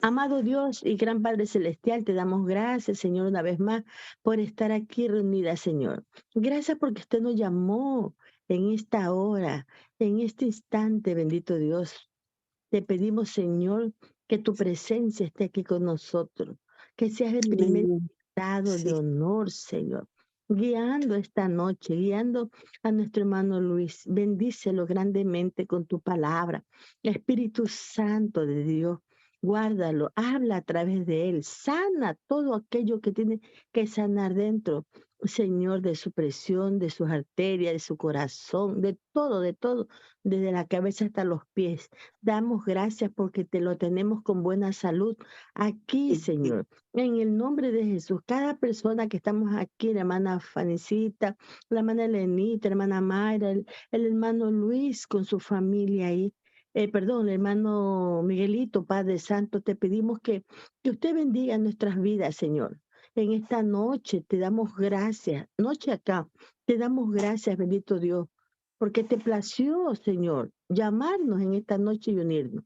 Amado Dios y gran Padre Celestial, te damos gracias, Señor, una vez más por estar aquí reunida, Señor. Gracias porque usted nos llamó en esta hora, en este instante, bendito Dios. Te pedimos, Señor, que tu presencia esté aquí con nosotros, que seas el primer Amén. invitado de Sí, honor, Señor, guiando esta noche, guiando a nuestro hermano Luis. Bendícelo grandemente con tu palabra. Espíritu Santo de Dios, guárdalo, habla a través de él, sana todo aquello que tiene que sanar dentro. Señor, de su presión, de sus arterias, de su corazón, de todo, desde la cabeza hasta los pies. Damos gracias porque te lo tenemos con buena salud aquí, amén. Señor. En el nombre de Jesús, cada persona que estamos aquí, la hermana Fanicita, la hermana Elenita, la hermana Mayra, el hermano Luis con su familia ahí. Perdón, el hermano Miguelito, Padre Santo, te pedimos que usted bendiga nuestras vidas, Señor. En esta noche te damos gracias, noche acá, te damos gracias, bendito Dios, porque te plació, Señor, llamarnos en esta noche y unirnos.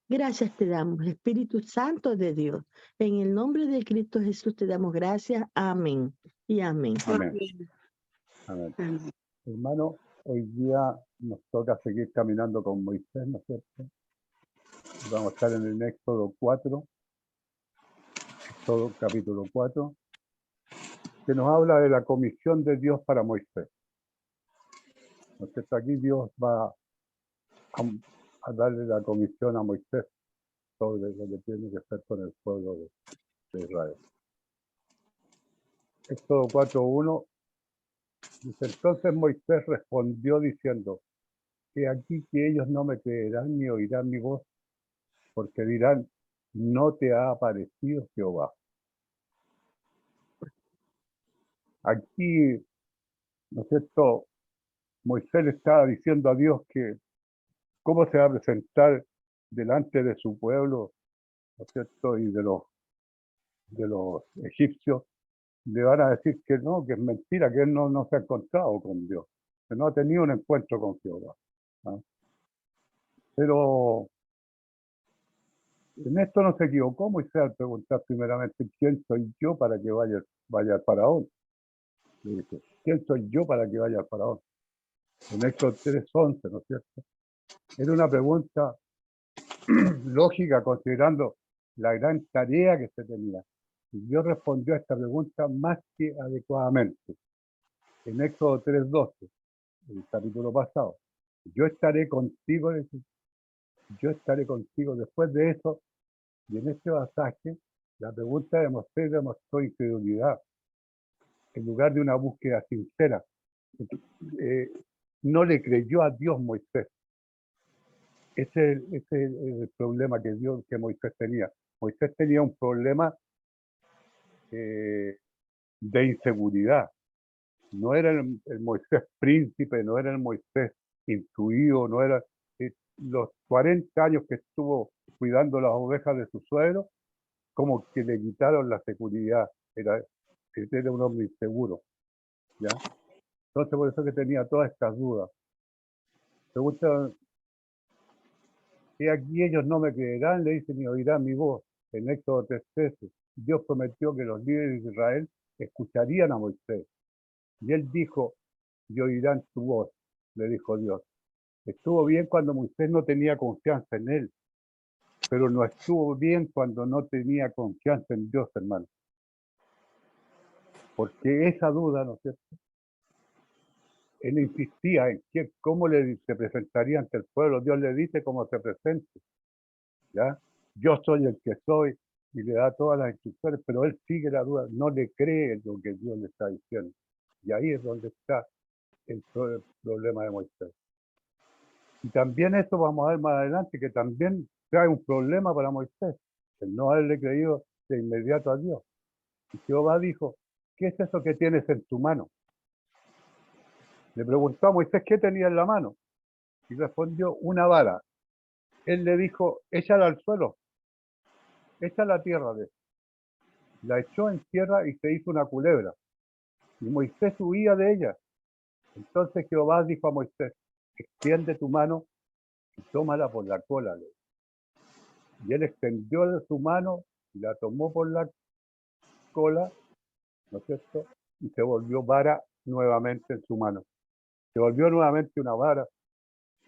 Gracias te damos, Espíritu Santo de Dios. En el nombre de Cristo Jesús te damos gracias. Amén y amén. Amén. Amén. Amén. Amén. Hermano, hoy día nos toca seguir caminando con Moisés, ¿no es cierto? Vamos a estar en el Éxodo 4, Éxodo capítulo 4, que nos habla de la comisión de Dios para Moisés. ¿No es cierto? Aquí Dios va a darle la comisión a Moisés sobre lo que tiene que hacer con el pueblo de Israel. Éxodo 4:1 dice: entonces Moisés respondió diciendo: he aquí que ellos no me creerán ni oirán mi voz, porque dirán: no te ha aparecido Jehová. Aquí, ¿no es cierto?, Moisés le estaba diciendo a Dios que cómo se va a presentar delante de su pueblo, ¿no es cierto?, y de los egipcios. Le van a decir que no, que es mentira, que él no se ha encontrado con Dios, que no ha tenido un encuentro con Jehová. ¿Ah? Pero en esto no se equivocó Moisés al preguntar primeramente: ¿quién soy yo para que vaya al faraón? Le dice: ¿quién soy yo para que vaya al faraón? En Éxodo 3:11, ¿no es cierto? Era una pregunta lógica considerando la gran tarea que se tenía. Y Dios respondió a esta pregunta más que adecuadamente. En Éxodo 3:12, el capítulo pasado: yo estaré contigo, yo estaré contigo. Después de eso, y en este pasaje, la pregunta de Moisés demostró incredulidad en lugar de una búsqueda sincera. Eh, no le creyó a Dios Moisés. Ese es el problema que Moisés tenía. Moisés tenía un problema de inseguridad. No era el Moisés príncipe, no era el Moisés intuido, no era los 40 años que estuvo cuidando las ovejas de su suegro, como que le quitaron la seguridad. Era un hombre inseguro, ¿ya? Entonces por eso que tenía todas estas dudas. Pregunta: y aquí ellos no me creerán, le dicen, ni oirán mi voz. En Éxodo 3:13, Dios prometió que los líderes de Israel escucharían a Moisés. Y él dijo: y oirán tu voz, le dijo Dios. Estuvo bien cuando Moisés no tenía confianza en él, pero no estuvo bien cuando no tenía confianza en Dios, hermano. Porque esa duda, ¿no es cierto?, él insistía en cómo se presentaría ante el pueblo. Dios le dice cómo se presente, ¿ya? Yo soy el que soy, y le da todas las instrucciones, pero él sigue la duda, no le cree lo que Dios le está diciendo. Y ahí es donde está el problema de Moisés. Y también esto vamos a ver más adelante, que también trae un problema para Moisés, el no haberle creído de inmediato a Dios. Y Jehová dijo: ¿qué es eso que tienes en tu mano? Le preguntó a Moisés qué tenía en la mano, y respondió: una vara. Él le dijo: échala al suelo, échala a tierra. La echó en tierra y se hizo una culebra, y Moisés huía de ella. Entonces Jehová dijo a Moisés: extiende tu mano y tómala por la cola. Y él extendió su mano, y la tomó por la cola, ¿no es cierto? Y se volvió vara nuevamente en su mano. Se volvió nuevamente una vara.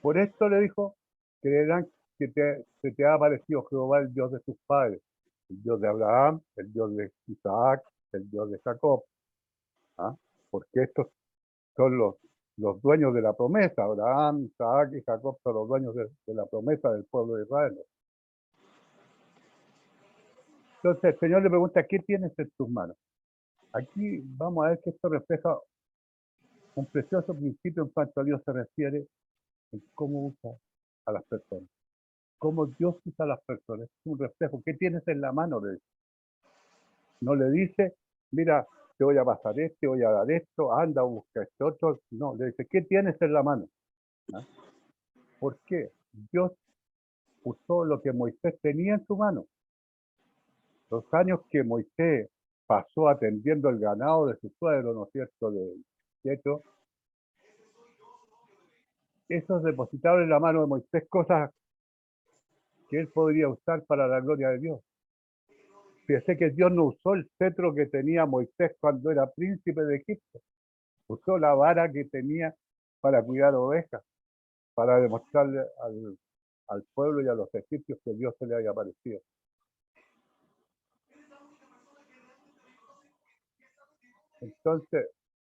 Por esto le dijo, creerán que se te ha aparecido Jehová, el Dios de tus padres, el Dios de Abraham, el Dios de Isaac, el Dios de Jacob. ¿Ah? Porque estos son los dueños de la promesa. Abraham, Isaac y Jacob son los dueños de la promesa del pueblo de Israel. Entonces el Señor le pregunta, ¿qué tienes en tus manos? Aquí vamos a ver que esto refleja un precioso principio en cuanto a Dios se refiere en cómo usa a las personas. Cómo Dios usa a las personas. Es un reflejo. ¿Qué tienes en la mano? Le dice. No le dice, mira, te voy a pasar esto, te voy a dar esto, anda, busca este otro. No, le dice, ¿qué tienes en la mano? ¿Ah? ¿Por qué? Dios usó lo que Moisés tenía en su mano. Los años que Moisés pasó atendiendo el ganado de su suegro, ¿no es cierto?, de Jetro, esos depositaron en la mano de Moisés cosas que él podría usar para la gloria de Dios. Fíjese que Dios no usó el cetro que tenía Moisés cuando era príncipe de Egipto. Usó la vara que tenía para cuidar ovejas, para demostrarle al pueblo y a los egipcios que Dios se le había aparecido. Entonces,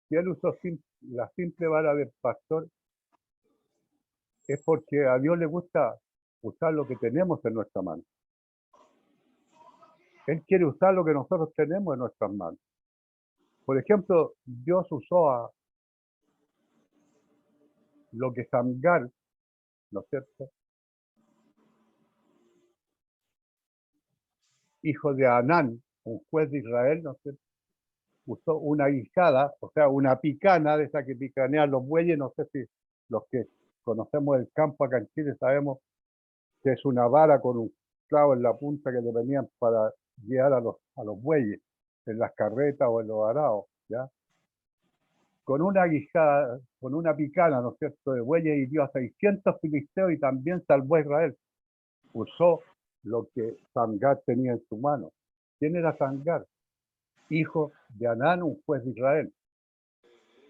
si él usó la simple vara del pastor, es porque a Dios le gusta usar lo que tenemos en nuestra mano. Él quiere usar lo que nosotros tenemos en nuestras manos. Por ejemplo, Dios usó lo que Samgar, ¿no es cierto?, hijo de Anán, un juez de Israel, ¿no es cierto?, usó una guisada, o sea, una picana de esa que picanean los bueyes. No sé si los que conocemos el campo acá en Chile sabemos que es una vara con un clavo en la punta que le venían para guiar a los bueyes en las carretas o en los arados, ¿ya? Con una guisada, con una picana, ¿no es cierto?, de bueyes, hirió a 600 filisteos y también salvó a Israel. Usó lo que Samgar tenía en su mano. ¿Quién era Samgar? Hijo de Anán, un juez de Israel.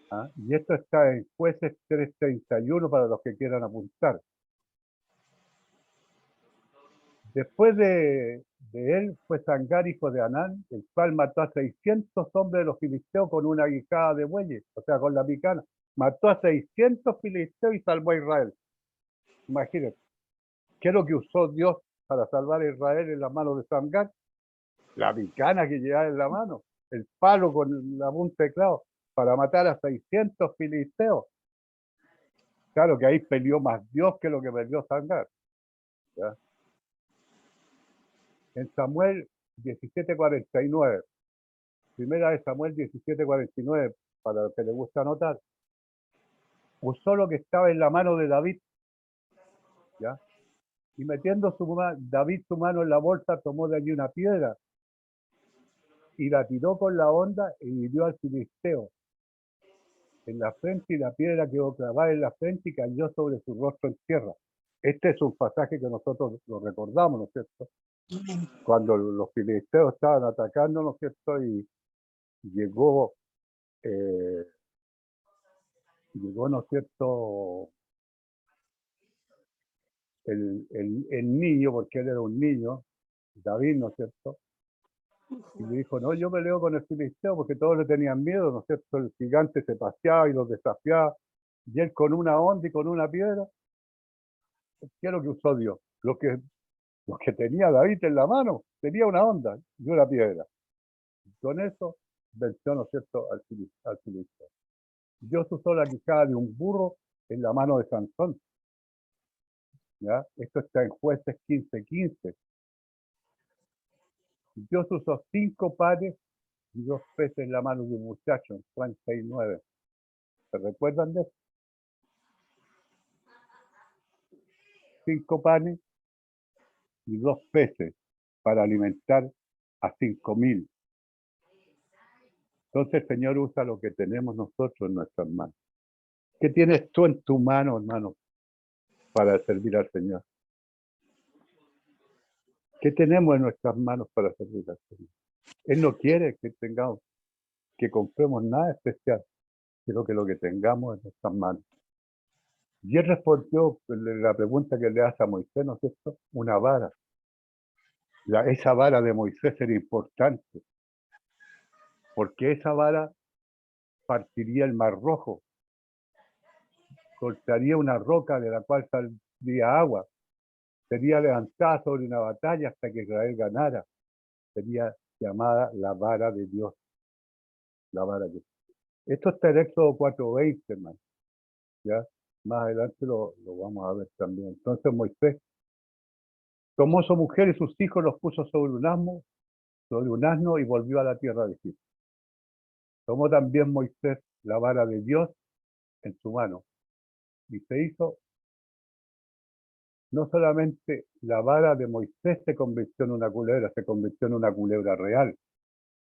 ¿Ah? Y esto está en Jueces 3:31 para los que quieran apuntar. Después de él fue Samgar, hijo de Anán, el cual mató a 600 hombres de los filisteos con una guisada de bueyes, o sea, con la picana. Mató a 600 filisteos y salvó a Israel. Imagínense. ¿Qué es lo que usó Dios para salvar a Israel en las manos de Samgar? La picana que llevaba en la mano, el palo con la punta de clavo, para matar a 600 filisteos. Claro que ahí peleó más Dios que lo que peleó Samgar. ¿Ya? En Samuel 17:49, primera de Samuel 17:49, para los que les gusta anotar, usó lo que estaba en la mano de David, ¿ya? Y metiendo David su mano en la bolsa, tomó de allí una piedra y la tiró con la honda y hirió al filisteo en la frente, y la piedra quedó clavada en la frente y cayó sobre su rostro en tierra. Este es un pasaje que nosotros lo recordamos, ¿no es cierto? Cuando los filisteos estaban atacando, ¿no es cierto? Y llegó, ¿no es cierto?, el niño, porque él era un niño, David, ¿no es cierto? Y le dijo, no, yo peleo con el filisteo, porque todos le tenían miedo, ¿no es cierto? El gigante se paseaba y los desafiaba, y él con una honda y con una piedra. ¿Qué es lo que usó Dios? Lo que tenía David en la mano, tenía una honda y una piedra. Con eso venció, ¿no es cierto?, al filisteo. Dios usó la quijada de un burro en la mano de Sansón. ¿Ya? Esto está en Jueces 15:15. Dios usó 5 panes y 2 peces en la mano de un muchacho en Juan 6:9. ¿Se recuerdan de eso? 5 panes y 2 peces para alimentar a 5.000. Entonces el Señor usa lo que tenemos nosotros en nuestras manos. ¿Qué tienes tú en tu mano, hermano, para servir al Señor? ¿Qué tenemos en nuestras manos para servir al Señor? Él no quiere que tengamos, que compremos nada especial, sino que lo que tengamos en nuestras manos. Y él respondió la pregunta que le hace a Moisés, ¿no es cierto? Una vara. Esa vara de Moisés era importante, porque esa vara partiría el Mar Rojo, cortaría una roca de la cual saldría agua, sería levantada sobre una batalla hasta que Israel ganara. Sería llamada la vara de Dios. La vara de Dios. Esto está en Éxodo 4:20, hermano. ¿Ya? Más adelante lo vamos a ver también. Entonces Moisés tomó a su mujer y sus hijos, los puso sobre un asno y volvió a la tierra de Egipto. Tomó también Moisés la vara de Dios en su mano y se hizo, no solamente la vara de Moisés se convirtió en una culebra, se convirtió en una culebra real,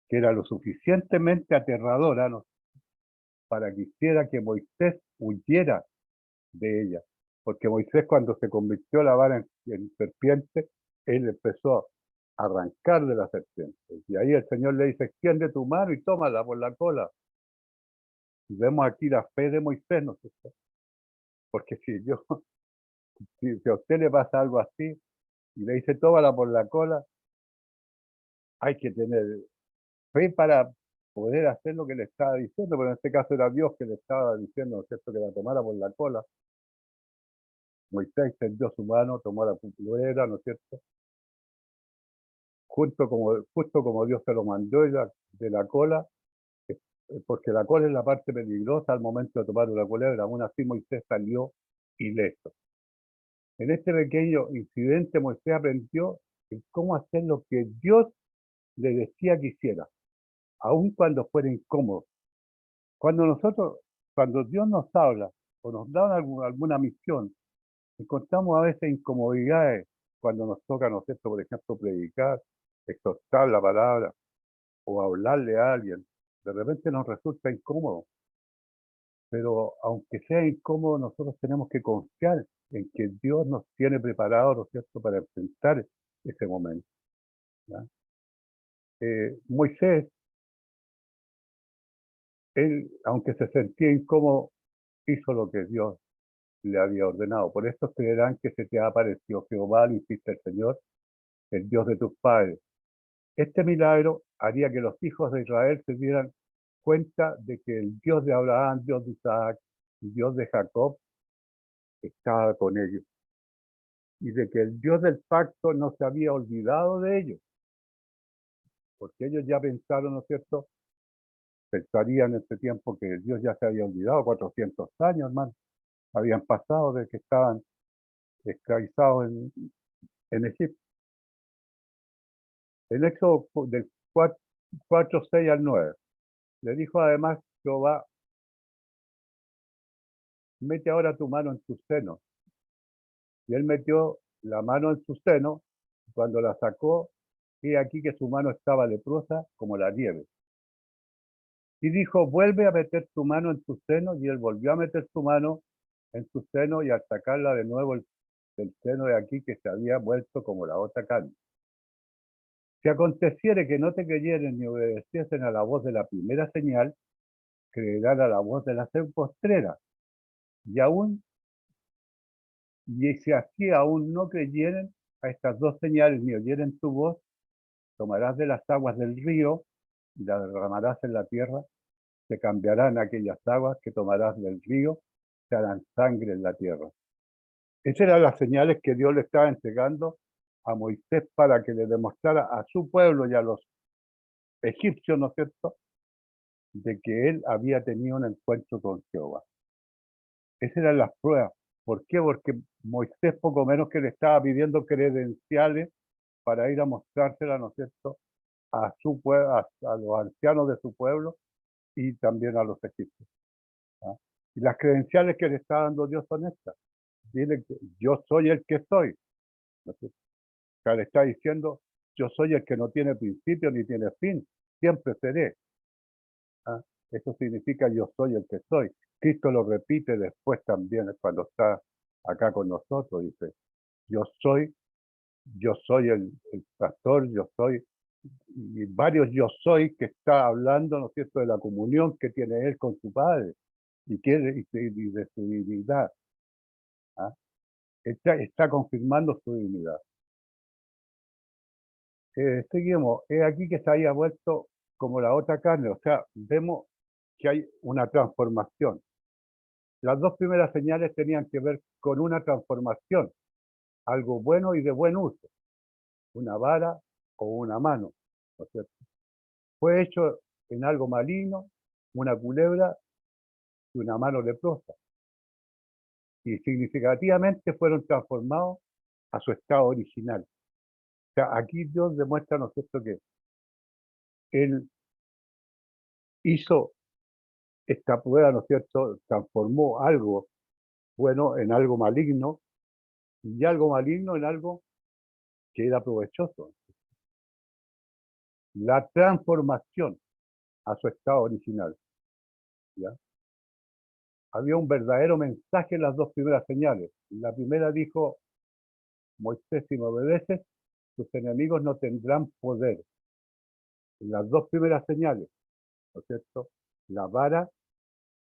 que era lo suficientemente aterradora, ¿no?, para que hiciera que Moisés huyera de ella. Porque Moisés, cuando se convirtió la vara en serpiente, él empezó a arrancar de la serpiente. Y ahí el Señor le dice, extiende tu mano y tómala por la cola. Y vemos aquí la fe de Moisés, ¿no es cierto? Porque si a usted le pasa algo así y le dice, tómala por la cola, hay que tener fe para poder hacer lo que le estaba diciendo, pero en este caso era Dios que le estaba diciendo, ¿no es cierto?, que la tomara por la cola. Moisés extendió su mano, tomó la culebra, ¿no es cierto?, justo como Dios se lo mandó de la cola, porque la cola es la parte peligrosa al momento de tomar una culebra. Aún así Moisés salió ileso. En este pequeño incidente Moisés aprendió cómo hacer lo que Dios le decía que hiciera, aun cuando fuera incómodo. Cuando Dios nos habla o nos da alguna misión, encontramos a veces incomodidades cuando nos toca, ¿no es cierto?, por ejemplo, predicar, exhortar la palabra o hablarle a alguien. De repente nos resulta incómodo, pero aunque sea incómodo, nosotros tenemos que confiar en que Dios nos tiene preparados, ¿no es cierto?, para enfrentar ese momento, ¿ya? Moisés, él, aunque se sentía incómodo, hizo lo que Dios le había ordenado. Por esto creerán que se te ha aparecido Jehová, lo hiciste el Señor, el Dios de tus padres. Este milagro haría que los hijos de Israel se dieran cuenta de que el Dios de Abraham, Dios de Isaac, Dios de Jacob, estaba con ellos. Y de que el Dios del pacto no se había olvidado de ellos. Porque ellos ya pensaron, ¿no es cierto?, pensarían en este tiempo que Dios ya se había olvidado, 400 años, hermano, habían pasado desde que estaban esclavizados en Egipto. En Éxodo del 4:6 al 9, le dijo además Jehová, mete ahora tu mano en tu seno. Y él metió la mano en su seno, y cuando la sacó, y aquí que su mano estaba leprosa como la nieve. Y dijo, vuelve a meter tu mano en tu seno, y él volvió a meter su mano en su seno, y al sacarla de nuevo del seno de aquí que se había vuelto como la otra carne. Si aconteciere que no te creyeren ni obedeciesen a la voz de la primera señal, creerán a la voz de la postrera. Y si así aún no creyeren a estas dos señales ni oyeren tu voz, tomarás de las aguas del río y las derramarás en la tierra, se cambiarán aquellas aguas que tomarás del río, se harán sangre en la tierra. Esas eran las señales que Dios le estaba entregando a Moisés para que le demostrara a su pueblo y a los egipcios, ¿no es cierto?, de que él había tenido un encuentro con Jehová. Esas eran las pruebas. ¿Por qué? Porque Moisés poco menos que le estaba pidiendo credenciales para ir a mostrársela, ¿no es cierto?, a su pueblo, a los ancianos de su pueblo y también a los egipcios, ¿ah? Y las credenciales que le está dando Dios son estas. Dile que yo soy el que soy, ¿no es cierto? O sea, le está diciendo, yo soy el que no tiene principio ni tiene fin, siempre seré, ¿ah? Eso significa yo soy el que soy. Cristo lo repite después también cuando está acá con nosotros, dice, yo soy yo soy el pastor, yo soy, y varios yo soy que está hablando, ¿no es cierto?, de la comunión que tiene él con su Padre y de su divinidad. ¿Ah? Está confirmando su divinidad. Seguimos, es aquí que se había vuelto como la otra carne, o sea, vemos que hay una transformación. Las dos primeras señales tenían que ver con una transformación, algo bueno y de buen uso, una vara o una mano, ¿no es cierto? Fue hecho en algo maligno, una culebra y una mano leprosa, y significativamente fueron transformados a su estado original. O sea, aquí Dios demuestra, ¿no es cierto?, que Él hizo esta prueba, ¿no es cierto?, transformó algo bueno en algo maligno, y algo maligno en algo que era provechoso. La transformación a su estado original, ¿ya? Había un verdadero mensaje en las dos primeras señales. La primera dijo, Moisés, si me obedeces, tus enemigos no tendrán poder. En las dos primeras señales, ¿no es cierto?, la vara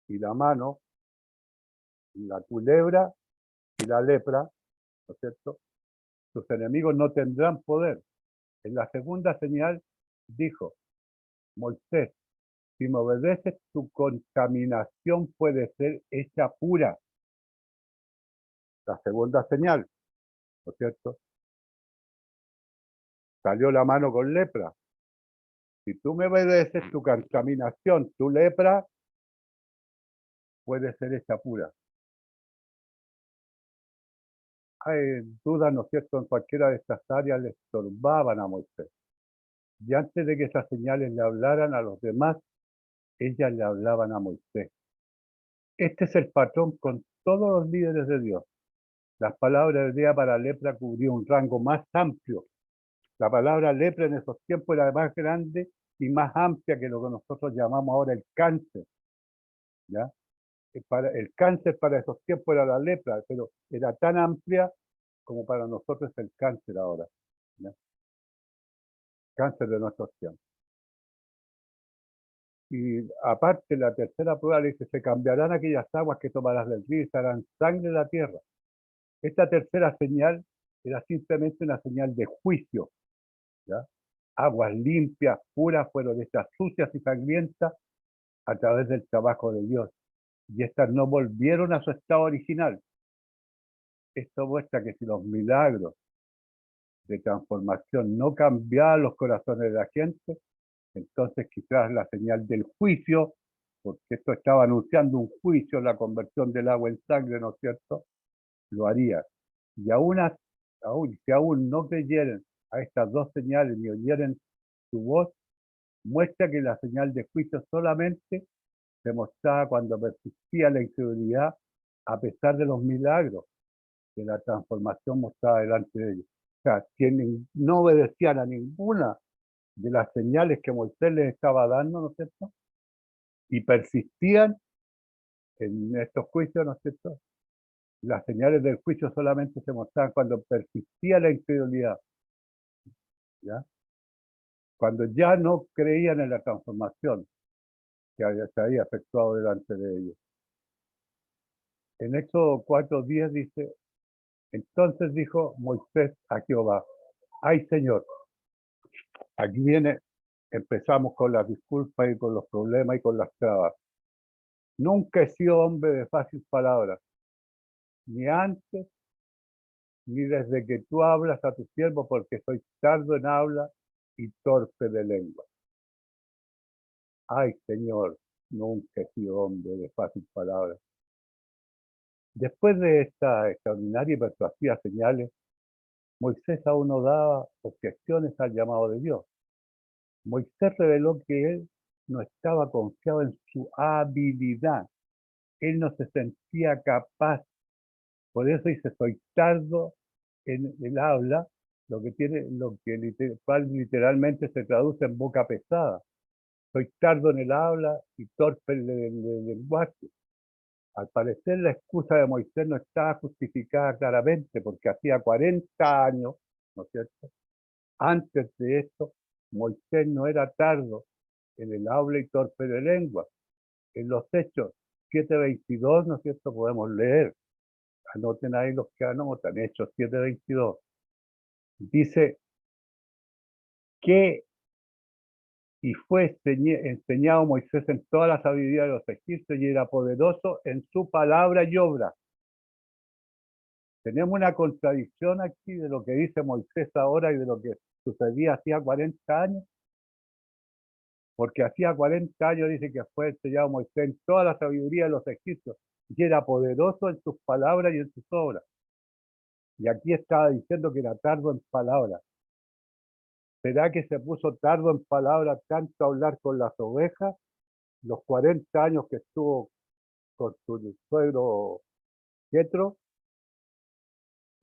y la mano, la culebra y la lepra, ¿no es cierto?, tus enemigos no tendrán poder. En la segunda señal dijo, Moisés, si me obedeces, tu contaminación puede ser hecha pura. La segunda señal, ¿no es cierto? Salió la mano con lepra. Si tú me obedeces, tu contaminación, tu lepra, puede ser hecha pura. Hay dudas, ¿no es cierto?, en cualquiera de estas áreas le estorbaban a Moisés. Y antes de que esas señales le hablaran a los demás, ellas le hablaban a Moisés. Este es el patrón con todos los líderes de Dios. Las palabras del día para lepra cubrían un rango más amplio. La palabra lepra en esos tiempos era más grande y más amplia que lo que nosotros llamamos ahora el cáncer, ¿ya? El cáncer para esos tiempos era la lepra, pero era tan amplia como para nosotros el cáncer ahora, ¿ya? Cáncer de nuestros tiempos. Y aparte, la tercera prueba dice, se cambiarán aquellas aguas que tomarás del río y serán sangre de la tierra. Esta tercera señal era simplemente una señal de juicio, ¿ya? Aguas limpias, puras, fueron hechas sucias y sangrientas a través del trabajo de Dios. Y estas no volvieron a su estado original. Esto muestra que si los milagros de transformación no cambiaban los corazones de la gente, entonces quizás la señal del juicio, porque esto estaba anunciando un juicio, la conversión del agua en sangre, ¿no es cierto?, lo haría. Y si aún no creyeran a estas dos señales ni oyeran su voz, muestra que la señal de juicio solamente se mostraba cuando persistía la incredulidad a pesar de los milagros que la transformación mostraba delante de ellos. O sea, quienes no obedecían a ninguna de las señales que Moisés les estaba dando, ¿no es cierto?, y persistían en estos juicios, ¿no es cierto?, las señales del juicio solamente se mostraban cuando persistía la incredulidad, ¿ya? Cuando ya no creían en la transformación que se había efectuado delante de ellos. En Éxodo 4:10 dice, entonces dijo Moisés a Jehová, ay Señor, aquí empezamos con las disculpas y con los problemas y con las trabas. Nunca he sido hombre de fácil palabras, ni antes, ni desde que tú hablas a tu siervo, porque soy tardo en habla y torpe de lengua. Ay, Señor, nunca he sido hombre de fácil palabra. Después de esta extraordinaria y persuasiva señales, Moisés aún no daba objeciones al llamado de Dios. Moisés reveló que él no estaba confiado en su habilidad. Él no se sentía capaz. Por eso dice, soy tardo en el habla, lo que literalmente se traduce en boca pesada. Soy tardo en el habla y torpe en el lenguaje. Al parecer la excusa de Moisés no estaba justificada claramente porque hacía 40 años ¿no es cierto? Antes de esto, Moisés no era tardo en el habla y torpe de lengua. En los Hechos 7:22, ¿no es cierto?, podemos leer. Anoten ahí los que anotan, Hechos 7:22. Dice que y fue enseñado Moisés en toda la sabiduría de los egipcios y era poderoso en su palabra y obra. Tenemos una contradicción aquí de lo que dice Moisés ahora y de lo que sucedía hacía 40 años, porque hacía 40 años dice que fue enseñado Moisés en toda la sabiduría de los egipcios y era poderoso en sus palabras y en sus obras. Y aquí estaba diciendo que era tardo en palabras. ¿Será que se puso tardo en palabras tanto a hablar con las ovejas, los 40 años que estuvo con su suegro Jetro?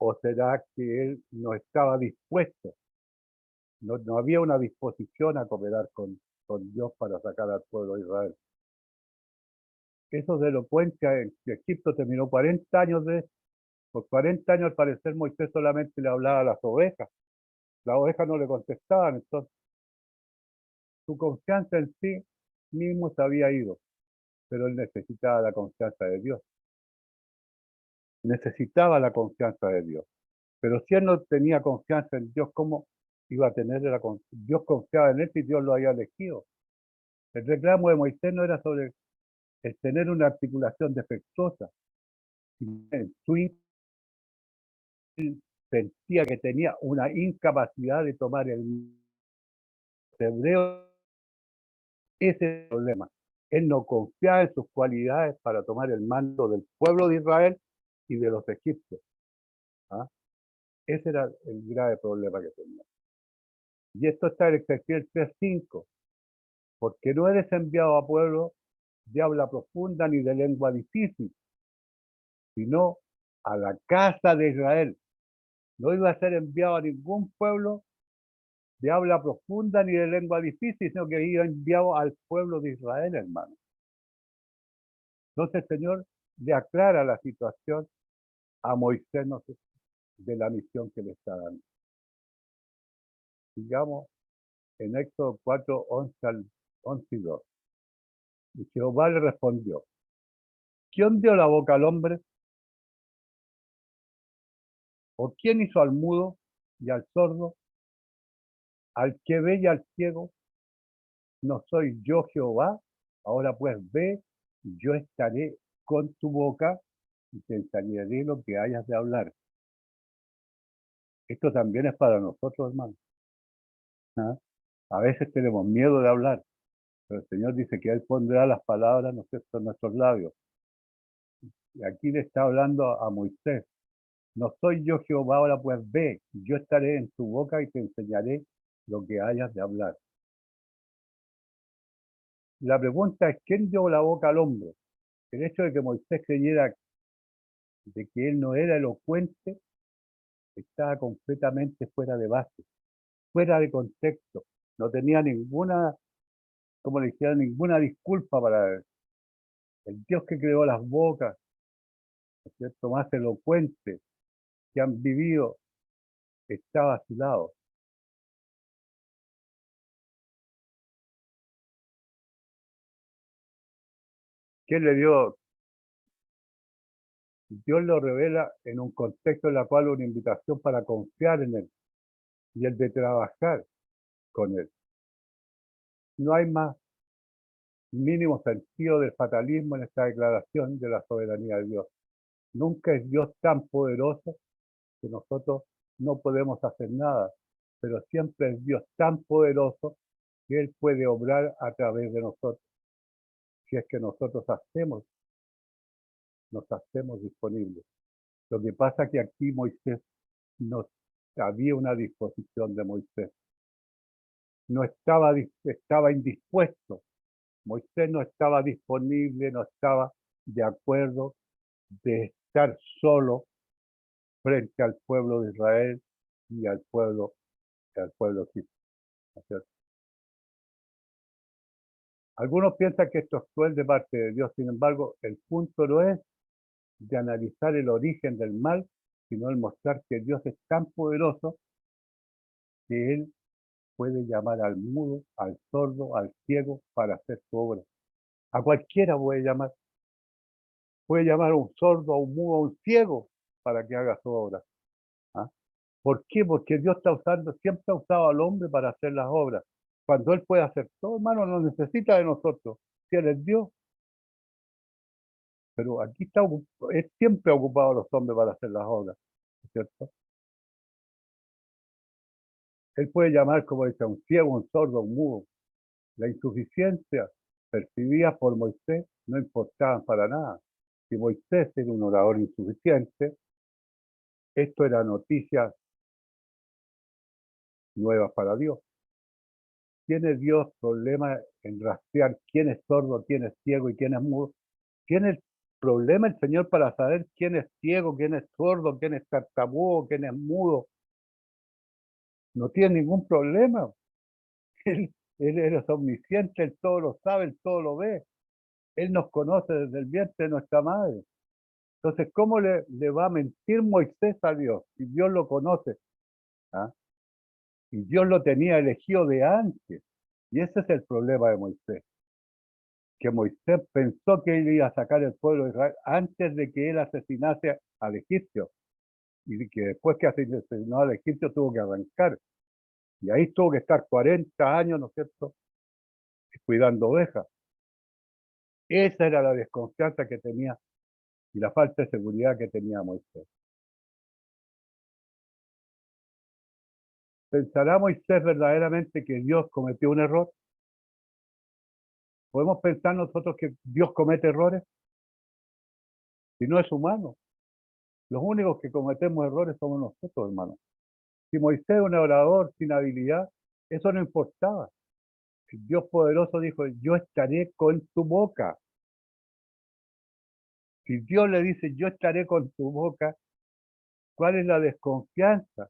¿O será que él no estaba dispuesto? No había una disposición a cooperar con Dios para sacar al pueblo de Israel. Eso de elocuencia en que Egipto terminó 40 años de esto. Por 40 años al parecer Moisés solamente le hablaba a las ovejas. Las ovejas no le contestaban, entonces su confianza en sí mismo se había ido, pero él necesitaba la confianza de Dios. Necesitaba la confianza de Dios. Pero si él no tenía confianza en Dios, ¿cómo iba a tener Dios confiaba en él y Dios lo había elegido? El reclamo de Moisés no era sobre el tener una articulación defectuosa, sino en su sentía que tenía una incapacidad de tomar el hebreo. Ese es el problema. Él no confiaba en sus cualidades para tomar el mando del pueblo de Israel y de los egipcios. ¿Ah? Ese era el grave problema que tenía. Y esto está en Ezequiel 3:5. Porque no eres enviado a pueblo de habla profunda ni de lengua difícil, sino a la casa de Israel. No iba a ser enviado a ningún pueblo de habla profunda ni de lengua difícil, sino que iba enviado al pueblo de Israel, hermano. Entonces el Señor le aclara la situación a Moisés, no sé, de la misión que le está dando. Sigamos en Éxodo 4:11-2. Y Jehová le respondió: ¿quién dio la boca al hombre? ¿O quién hizo al mudo y al sordo, al que ve y al ciego? ¿No soy yo Jehová? Ahora pues ve, yo estaré con tu boca y te enseñaré lo que hayas de hablar. Esto también es para nosotros, hermanos. ¿Ah? A veces tenemos miedo de hablar, pero el Señor dice que Él pondrá las palabras, ¿no es cierto?, en nuestros labios. Y aquí le está hablando a Moisés: no soy yo Jehová, ahora pues ve, yo estaré en tu boca y te enseñaré lo que hayas de hablar. La pregunta es: ¿quién dio la boca al hombre? El hecho de que Moisés creyera de que él no era elocuente estaba completamente fuera de base, fuera de contexto. No tenía ninguna, como le dijera, ninguna disculpa para él. El Dios que creó las bocas, ¿no es cierto?, más elocuentes que han vivido, estaba a su lado. ¿Quién le dio? Dios lo revela en un contexto en el cual una invitación para confiar en Él y el de trabajar con Él. No hay más mínimo sentido del fatalismo en esta declaración de la soberanía de Dios. Nunca es Dios tan poderoso que nosotros no podemos hacer nada, pero siempre es Dios tan poderoso que Él puede obrar a través de nosotros, si es que nosotros nos hacemos disponibles. Lo que pasa es que aquí Moisés no había una disposición de Moisés. No estaba indispuesto. Moisés no estaba disponible, no estaba de acuerdo de estar solo frente al pueblo de Israel y al pueblo egipcio. Algunos piensan que esto es cruel de parte de Dios, sin embargo, el punto no es de analizar el origen del mal, sino el mostrar que Dios es tan poderoso que Él puede llamar al mudo, al sordo, al ciego para hacer su obra. A cualquiera puede llamar. Puede llamar a un sordo, a un mudo, a un ciego para que haga su obra. ¿Ah? ¿Por qué? Porque Dios siempre ha usado al hombre para hacer las obras. Cuando Él puede hacer todo, hermano, no necesita de nosotros. Si Él es Dios. Pero aquí Él siempre ha ocupado a los hombres para hacer las obras, ¿cierto? Él puede llamar, como dice, a un ciego, un sordo, un mudo. La insuficiencia percibida por Moisés no importaba para nada. Si Moisés era un orador insuficiente, esto era noticia nueva para Dios. ¿Tiene Dios problema en rastrear quién es sordo, quién es ciego y quién es mudo? ¿Tiene problema el Señor para saber quién es ciego, quién es sordo, quién es tartamudo, quién es mudo? No tiene ningún problema. Él es omnisciente, Él todo lo sabe, Él todo lo ve. Él nos conoce desde el vientre de nuestra madre. Entonces, ¿cómo le va a mentir Moisés a Dios? Si Dios lo conoce. ¿Ah? Y Dios lo tenía elegido de antes. Y ese es el problema de Moisés. Que Moisés pensó que él iba a sacar el pueblo de Israel antes de que él asesinase al egipcio. Y que después que asesinó al egipcio tuvo que arrancar. Y ahí tuvo que estar 40 años, ¿no es cierto?, cuidando ovejas. Esa era la desconfianza que tenía y la falta de seguridad que tenía Moisés. ¿Pensará Moisés verdaderamente que Dios cometió un error? ¿Podemos pensar nosotros que Dios comete errores? Si no es humano. Los únicos que cometemos errores somos nosotros, hermanos. Si Moisés es un orador sin habilidad, eso no importaba. El Dios poderoso dijo, yo estaré con tu boca. Si Dios le dice, yo estaré con tu boca, ¿cuál es la desconfianza?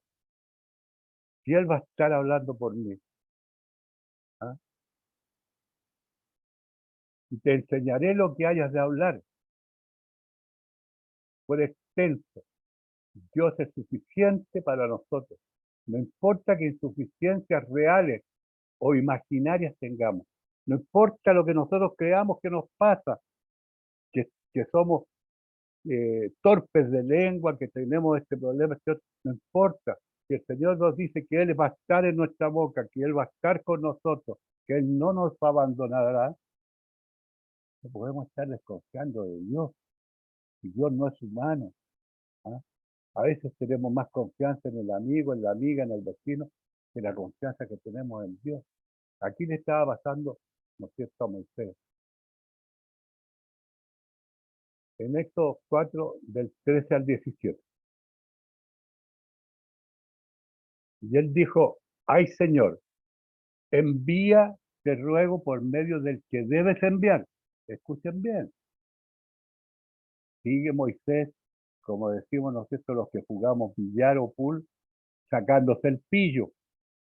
Si Él va a estar hablando por mí. ¿Ah? Y te enseñaré lo que hayas de hablar. Por extenso. Dios es suficiente para nosotros. No importa que insuficiencias reales o imaginarias tengamos. No importa lo que nosotros creamos que nos pasa, que somos torpes de lengua, que tenemos este problema, no importa. Si el Señor nos dice que Él va a estar en nuestra boca, que Él va a estar con nosotros, que Él no nos abandonará, no podemos estar desconfiando de Dios. Y Dios no es humano. ¿Ah? A veces tenemos más confianza en el amigo, en la amiga, en el vecino, que la confianza que tenemos en Dios. Aquí le estaba pasando, ¿no es cierto?, a Moisés. En Éxodo 4, del 13 al 17. Y él dijo, ay Señor, envía, te ruego, por medio del que debes enviar. Escuchen bien. Sigue Moisés, como decimos nosotros los que jugamos billar o pool, sacándose el pillo,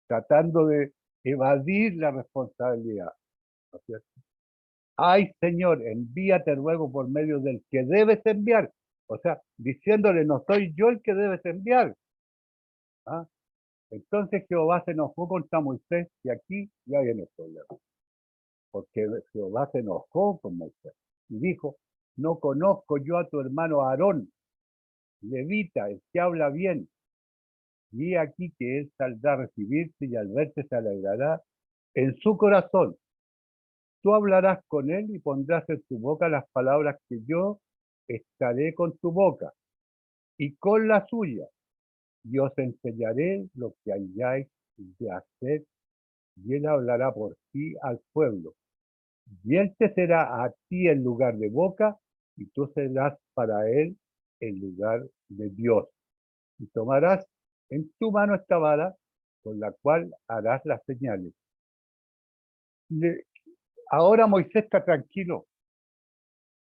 tratando de evadir la responsabilidad. ¿No es cierto? Ay Señor, envíate ruego por medio del que debes enviar. O sea, diciéndole, no soy yo el que debes enviar. ¿Ah? Entonces Jehová se enojó contra Moisés y aquí ya viene el problema. Porque Jehová se enojó con Moisés y dijo, no conozco yo a tu hermano Aarón, levita, el que habla bien. Y aquí que él saldrá a recibirte y al verte se alegrará en su corazón. Tú hablarás con él y pondrás en tu boca las palabras que yo estaré con tu boca y con la suya. Y os enseñaré lo que hayáis de hacer y él hablará por ti al pueblo. Y él te será a ti en lugar de boca y tú serás para él en lugar de Dios. Y tomarás en tu mano esta vara con la cual harás las señales. Ahora Moisés está tranquilo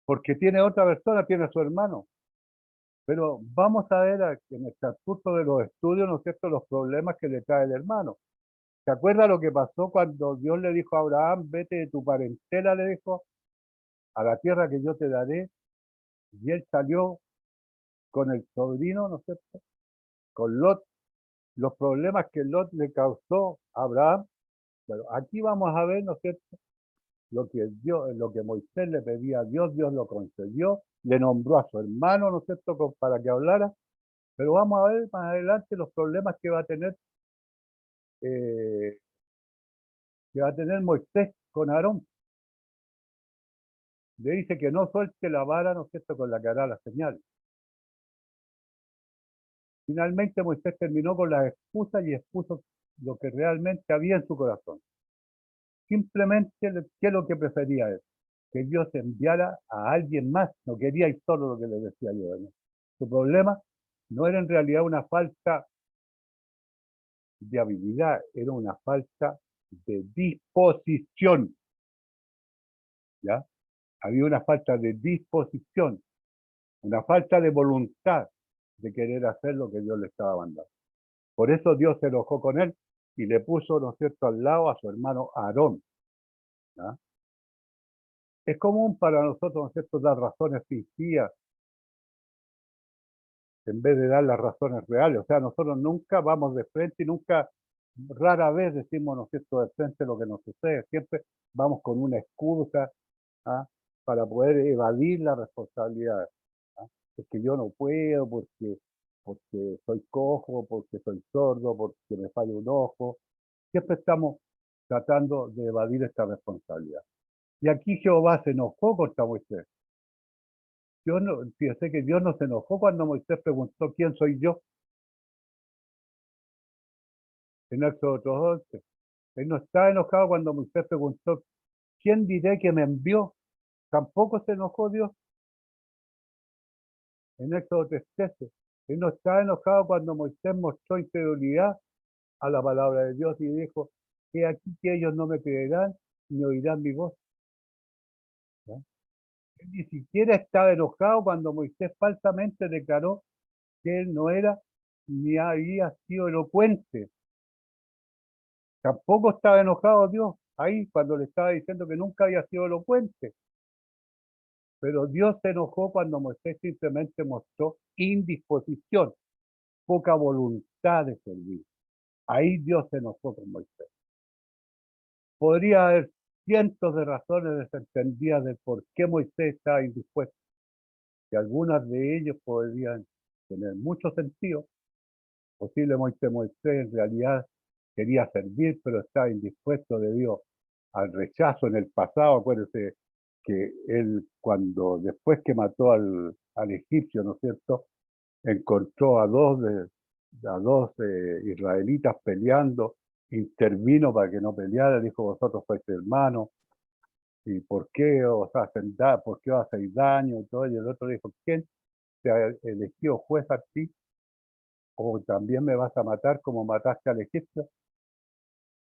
porque tiene otra persona, tiene a su hermano. Pero vamos a ver en el transcurso de los estudios, ¿no es cierto?, los problemas que le trae el hermano. ¿Se acuerda lo que pasó cuando Dios le dijo a Abraham, vete de tu parentela, le dijo, a la tierra que yo te daré? Y él salió con el sobrino, ¿no es cierto?, con Lot, los problemas que Lot le causó a Abraham. Pero aquí vamos a ver, ¿no es cierto?, lo que Dios, lo que Moisés le pedía a Dios, Dios lo concedió, le nombró a su hermano, ¿no es cierto?, para que hablara, pero vamos a ver más adelante los problemas eh, que va a tener Moisés con Aarón. Le dice que no suelte la vara, ¿no es cierto?, con la que hará la señal. Finalmente Moisés terminó con las excusas y expuso lo que realmente había en su corazón. Simplemente, ¿qué es lo que prefería él? Que Dios enviara a alguien más. No quería ir solo, lo que le decía yo, ¿no? Su problema no era en realidad una falta de habilidad, era una falta de disposición, ¿ya? Había una falta de disposición, una falta de voluntad de querer hacer lo que Dios le estaba mandando. Por eso Dios se enojó con él y le puso, ¿no es cierto?, al lado a su hermano Aarón, ¿ya? Es común para nosotros, ¿no es cierto?, dar razones fingidas en vez de dar las razones reales. O sea, nosotros nunca vamos de frente y nunca, rara vez decimos, ¿no es cierto?, de frente lo que nos sucede. Siempre vamos con una excusa, ¿ah?, para poder evadir la responsabilidad. ¿Ah? Es que yo no puedo porque soy cojo, porque soy sordo, porque me falla un ojo. Siempre estamos tratando de evadir esta responsabilidad. Y aquí Jehová se enojó contra Moisés. Fíjese que Dios no se enojó cuando Moisés preguntó quién soy yo en Éxodo 2:11. Él no está enojado cuando Moisés preguntó quién diré que me envió. Tampoco se enojó Dios en Éxodo 3:13. Él no está enojado cuando Moisés mostró incredulidad a la palabra de Dios y dijo, he aquí que ellos no me creerán ni oirán mi voz. ¿Ya? Él ni siquiera estaba enojado cuando Moisés falsamente declaró que él no era ni había sido elocuente. Tampoco estaba enojado Dios ahí cuando le estaba diciendo que nunca había sido elocuente. Pero Dios se enojó cuando Moisés simplemente mostró indisposición, poca voluntad de servir. Ahí Dios se enojó con Moisés. Podría haber cientos de razones desentendidas del por qué Moisés estaba indispuesto. Y algunas de ellas podrían tener mucho sentido. Posiblemente Moisés en realidad quería servir, pero estaba indispuesto debido al rechazo en el pasado. Acuérdense que él, después que mató al egipcio, ¿no es cierto?, encontró a dos israelitas peleando, intervino para que no peleara, dijo, vosotros sois hermanos, ¿y por qué os hacen por qué os hacéis daño? Y todo, y el otro dijo, ¿quién te ha elegido juez a ti? ¿O también me vas a matar como mataste al egipcio?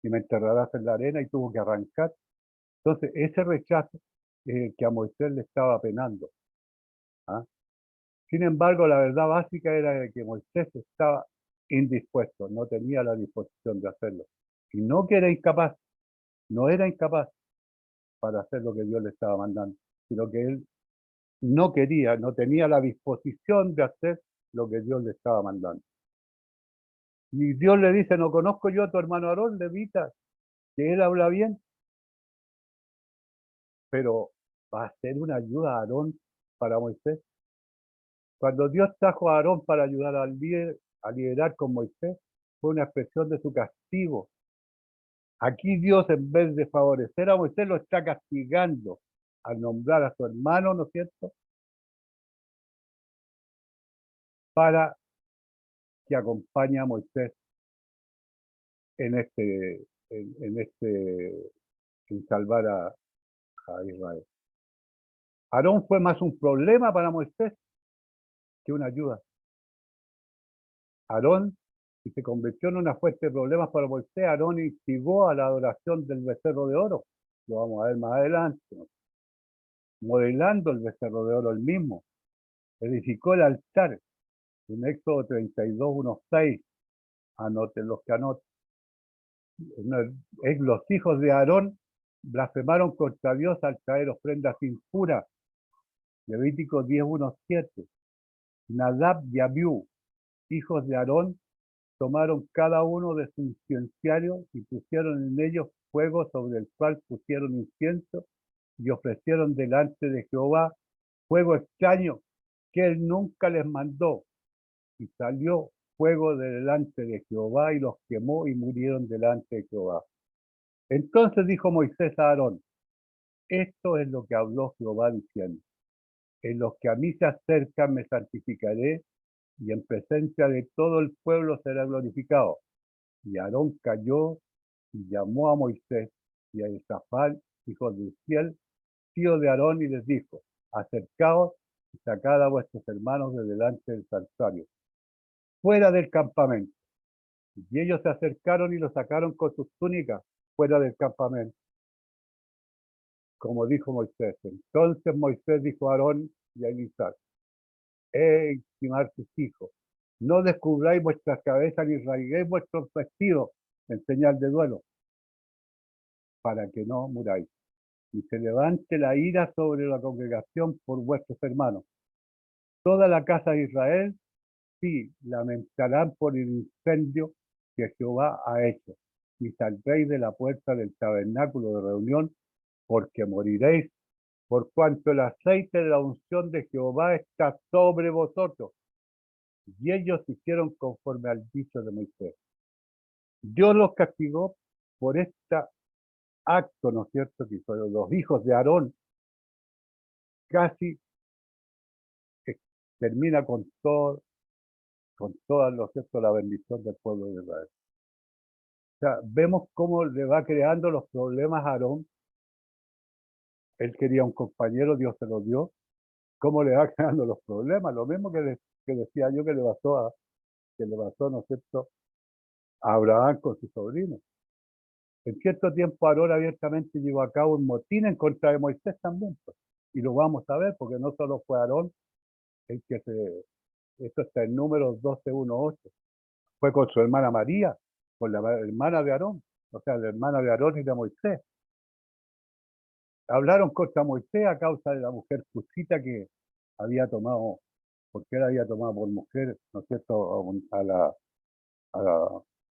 Y me enterrarás en la arena, y tuvo que arrancar. Entonces, ese rechazo que a Moisés le estaba penando. ¿Ah? Sin embargo, la verdad básica era que Moisés estaba indispuesto, no tenía la disposición de hacerlo. Y no que era incapaz, no era incapaz para hacer lo que Dios le estaba mandando, sino que él no quería, no tenía la disposición de hacer lo que Dios le estaba mandando. Y Dios le dice, no conozco yo a tu hermano Aarón, levita, que él habla bien, pero va a ser una ayuda a Aarón para Moisés. Cuando Dios trajo a Aarón para ayudar al líder a liderar con Moisés, fue una expresión de su castigo. Aquí Dios, en vez de favorecer a Moisés, lo está castigando al nombrar a su hermano, ¿no es cierto?, para que acompañe a Moisés en salvar a Israel. Aarón fue más un problema para Moisés que una ayuda. Aarón, y se convirtió en una fuente de problemas para Moisés. Aarón instigó a la adoración del becerro de oro. Lo vamos a ver más adelante, ¿no?, modelando el becerro de oro él mismo. Edificó el altar en Éxodo 32, 1:6. Anoten los que anoten. Los hijos de Aarón blasfemaron contra Dios al traer ofrendas impuras. Levítico 10, 1:7. Nadab y Abiú, hijos de Aarón, tomaron cada uno de sus incenciarios y pusieron en ellos fuego sobre el cual pusieron incienso y ofrecieron delante de Jehová fuego extraño que él nunca les mandó. Y salió fuego de delante de Jehová y los quemó y murieron delante de Jehová. Entonces dijo Moisés a Aarón: esto es lo que habló Jehová diciendo: en los que a mí se acercan me santificaré, y en presencia de todo el pueblo será glorificado. Y Aarón cayó y llamó a Moisés y a Elzafán, hijo de Uziel, tío de Aarón, y les dijo: acercaos y sacad a vuestros hermanos de delante del santuario, fuera del campamento. Y ellos se acercaron y lo sacaron con sus túnicas fuera del campamento, como dijo Moisés. Entonces Moisés dijo a Aarón y a Elizar: estimar tus hijos, no descubráis vuestras cabezas ni rasguéis vuestros vestidos en señal de duelo, para que no muráis, y se levante la ira sobre la congregación por vuestros hermanos. Toda la casa de Israel sí lamentarán por el incendio que Jehová ha hecho, y saldréis de la puerta del tabernáculo de reunión, porque moriréis, por cuanto el aceite de la unción de Jehová está sobre vosotros. Y ellos hicieron conforme al dicho de Moisés. Dios los castigó por este acto, ¿no es cierto?, que fueron los hijos de Aarón. Casi termina con toda, ¿no es cierto?, la bendición del pueblo de Israel. O sea, vemos cómo le va creando los problemas a Aarón. Él quería un compañero, Dios se lo dio. Cómo le va creando los problemas, lo mismo que decía yo que le pasó, ¿no es cierto?, a Abraham con su sobrino. En cierto tiempo Aarón abiertamente llevó a cabo un motín en contra de Moisés también, pues. Y lo vamos a ver, porque no solo fue Aarón el que esto está en Números 12:1-8, fue con su hermana María, con la hermana de Aarón, o sea, la hermana de Aarón y de Moisés. Hablaron contra Moisés a causa de la mujer Cusita que había tomado, porque él había tomado por mujer, ¿no es cierto?,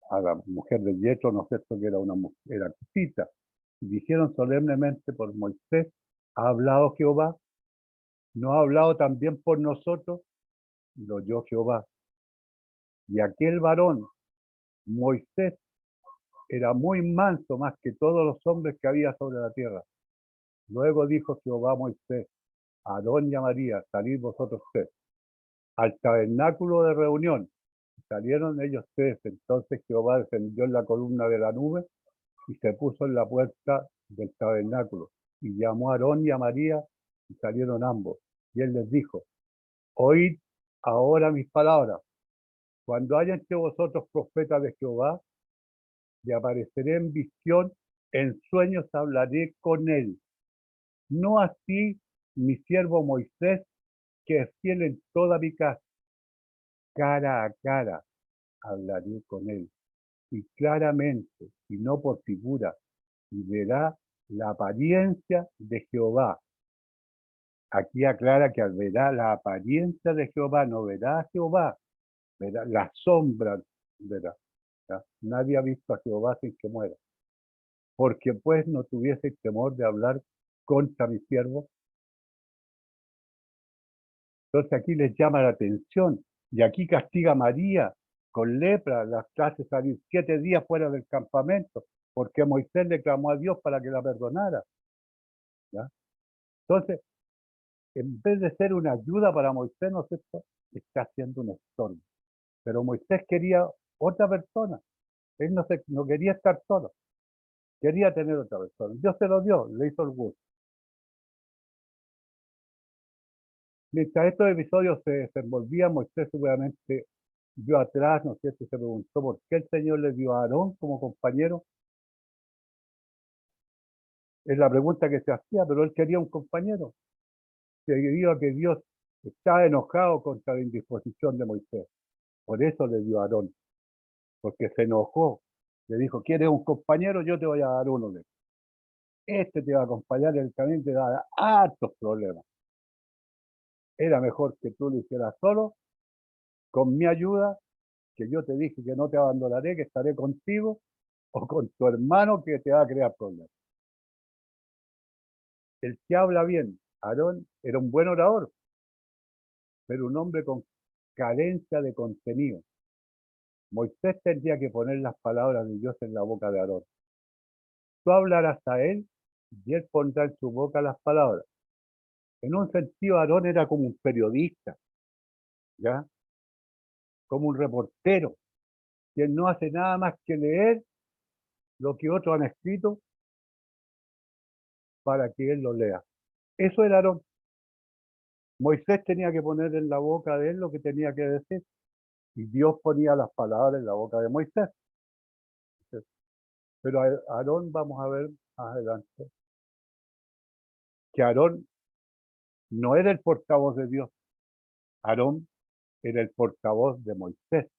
a la mujer de Yetro, ¿no es cierto?, que era Cusita. Y dijeron solemnemente por Moisés: ¿ha hablado Jehová? ¿No ha hablado también por nosotros? Y lo oyó Jehová. Y aquel varón, Moisés, era muy manso, más que todos los hombres que había sobre la tierra. Luego dijo Jehová a Moisés: Aarón y a María, salid vosotros tres al tabernáculo de reunión. Salieron ellos tres. Entonces Jehová descendió en la columna de la nube y se puso en la puerta del tabernáculo, y llamó a Aarón y a María, y salieron ambos. Y él les dijo: oíd ahora mis palabras. Cuando haya entre vosotros profetas de Jehová, le apareceré en visión, en sueños hablaré con él. No así mi siervo Moisés, que es fiel en toda mi casa. Cara a cara hablaré con él, y claramente, y no por figura, y verá la apariencia de Jehová. Aquí aclara que verá la apariencia de Jehová, no verá a Jehová, verá la sombra, verá. ¿Ya? Nadie ha visto a Jehová sin que muera. Porque pues no tuviese temor de hablar contra mi siervo. Entonces aquí les llama la atención, y aquí castiga a María con lepra, las hace salir 7 días fuera del campamento, porque Moisés le clamó a Dios para que la perdonara. ¿Ya? Entonces, en vez de ser una ayuda para Moisés, ¿no es cierto?, está haciendo un estorbo. Pero Moisés quería otra persona. Él no quería estar solo. Quería tener otra persona. Dios se lo dio, le hizo el gusto. Mientras estos episodios se desenvolvían, Moisés seguramente vio atrás, ¿no es cierto?, y se preguntó por qué el Señor le dio a Aarón como compañero. Es la pregunta que se hacía, pero él quería un compañero, debido a que Dios estaba enojado contra la indisposición de Moisés. Por eso le dio a Aarón, porque se enojó. Le dijo: ¿quieres un compañero? Yo te voy a dar uno. Este te va a acompañar en el camino y te va a dar hartos problemas. Era mejor que tú lo hicieras solo, con mi ayuda, que yo te dije que no te abandonaré, que estaré contigo, o con tu hermano que te va a crear problemas. El que habla bien, Aarón, era un buen orador, pero un hombre con carencia de contenido. Moisés tendría que poner las palabras de Dios en la boca de Aarón. Tú hablarás a él y él pondrá en su boca las palabras. En un sentido, Aarón era como un periodista, ¿ya? Como un reportero, que no hace nada más que leer lo que otros han escrito para que él lo lea. Eso era Aarón. Moisés tenía que poner en la boca de él lo que tenía que decir, y Dios ponía las palabras en la boca de Moisés. Pero Aarón, vamos a ver más adelante, que Aarón no era el portavoz de Dios. Aarón era el portavoz de Moisés,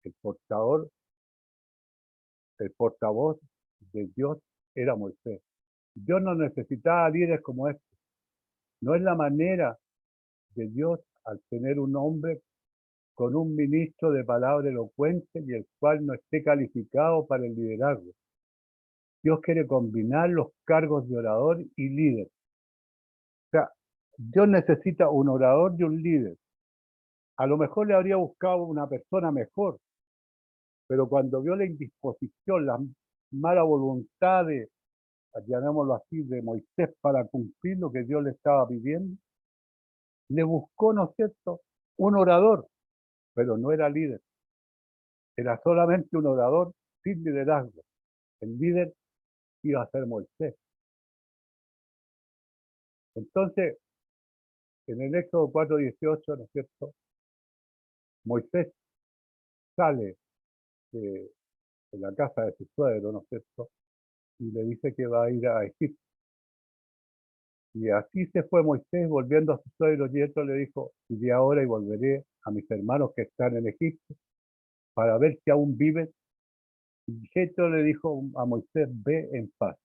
el portavoz de Dios era Moisés. Dios no necesitaba líderes como este. No es la manera de Dios al tener un hombre con un ministro de palabra elocuente y el cual no esté calificado para el liderazgo. Dios quiere combinar los cargos de orador y líder. O sea, Dios necesita un orador y un líder. A lo mejor le habría buscado una persona mejor, pero cuando vio la indisposición, la mala voluntad de, llamémoslo así, de Moisés para cumplir lo que Dios le estaba pidiendo, le buscó, ¿no es cierto?, un orador, pero no era líder. Era solamente un orador sin liderazgo. El líder iba a ser Moisés. Entonces, en el Éxodo 4:18, ¿no es cierto?, Moisés sale de la casa de su suegro, ¿no es cierto?, y le dice que va a ir a Egipto. Y así se fue Moisés, volviendo a su suegro, y Yetro le dijo: iré ahora y volveré a mis hermanos que están en Egipto, para ver si aún viven. Y Yetro le dijo a Moisés: ve en paz.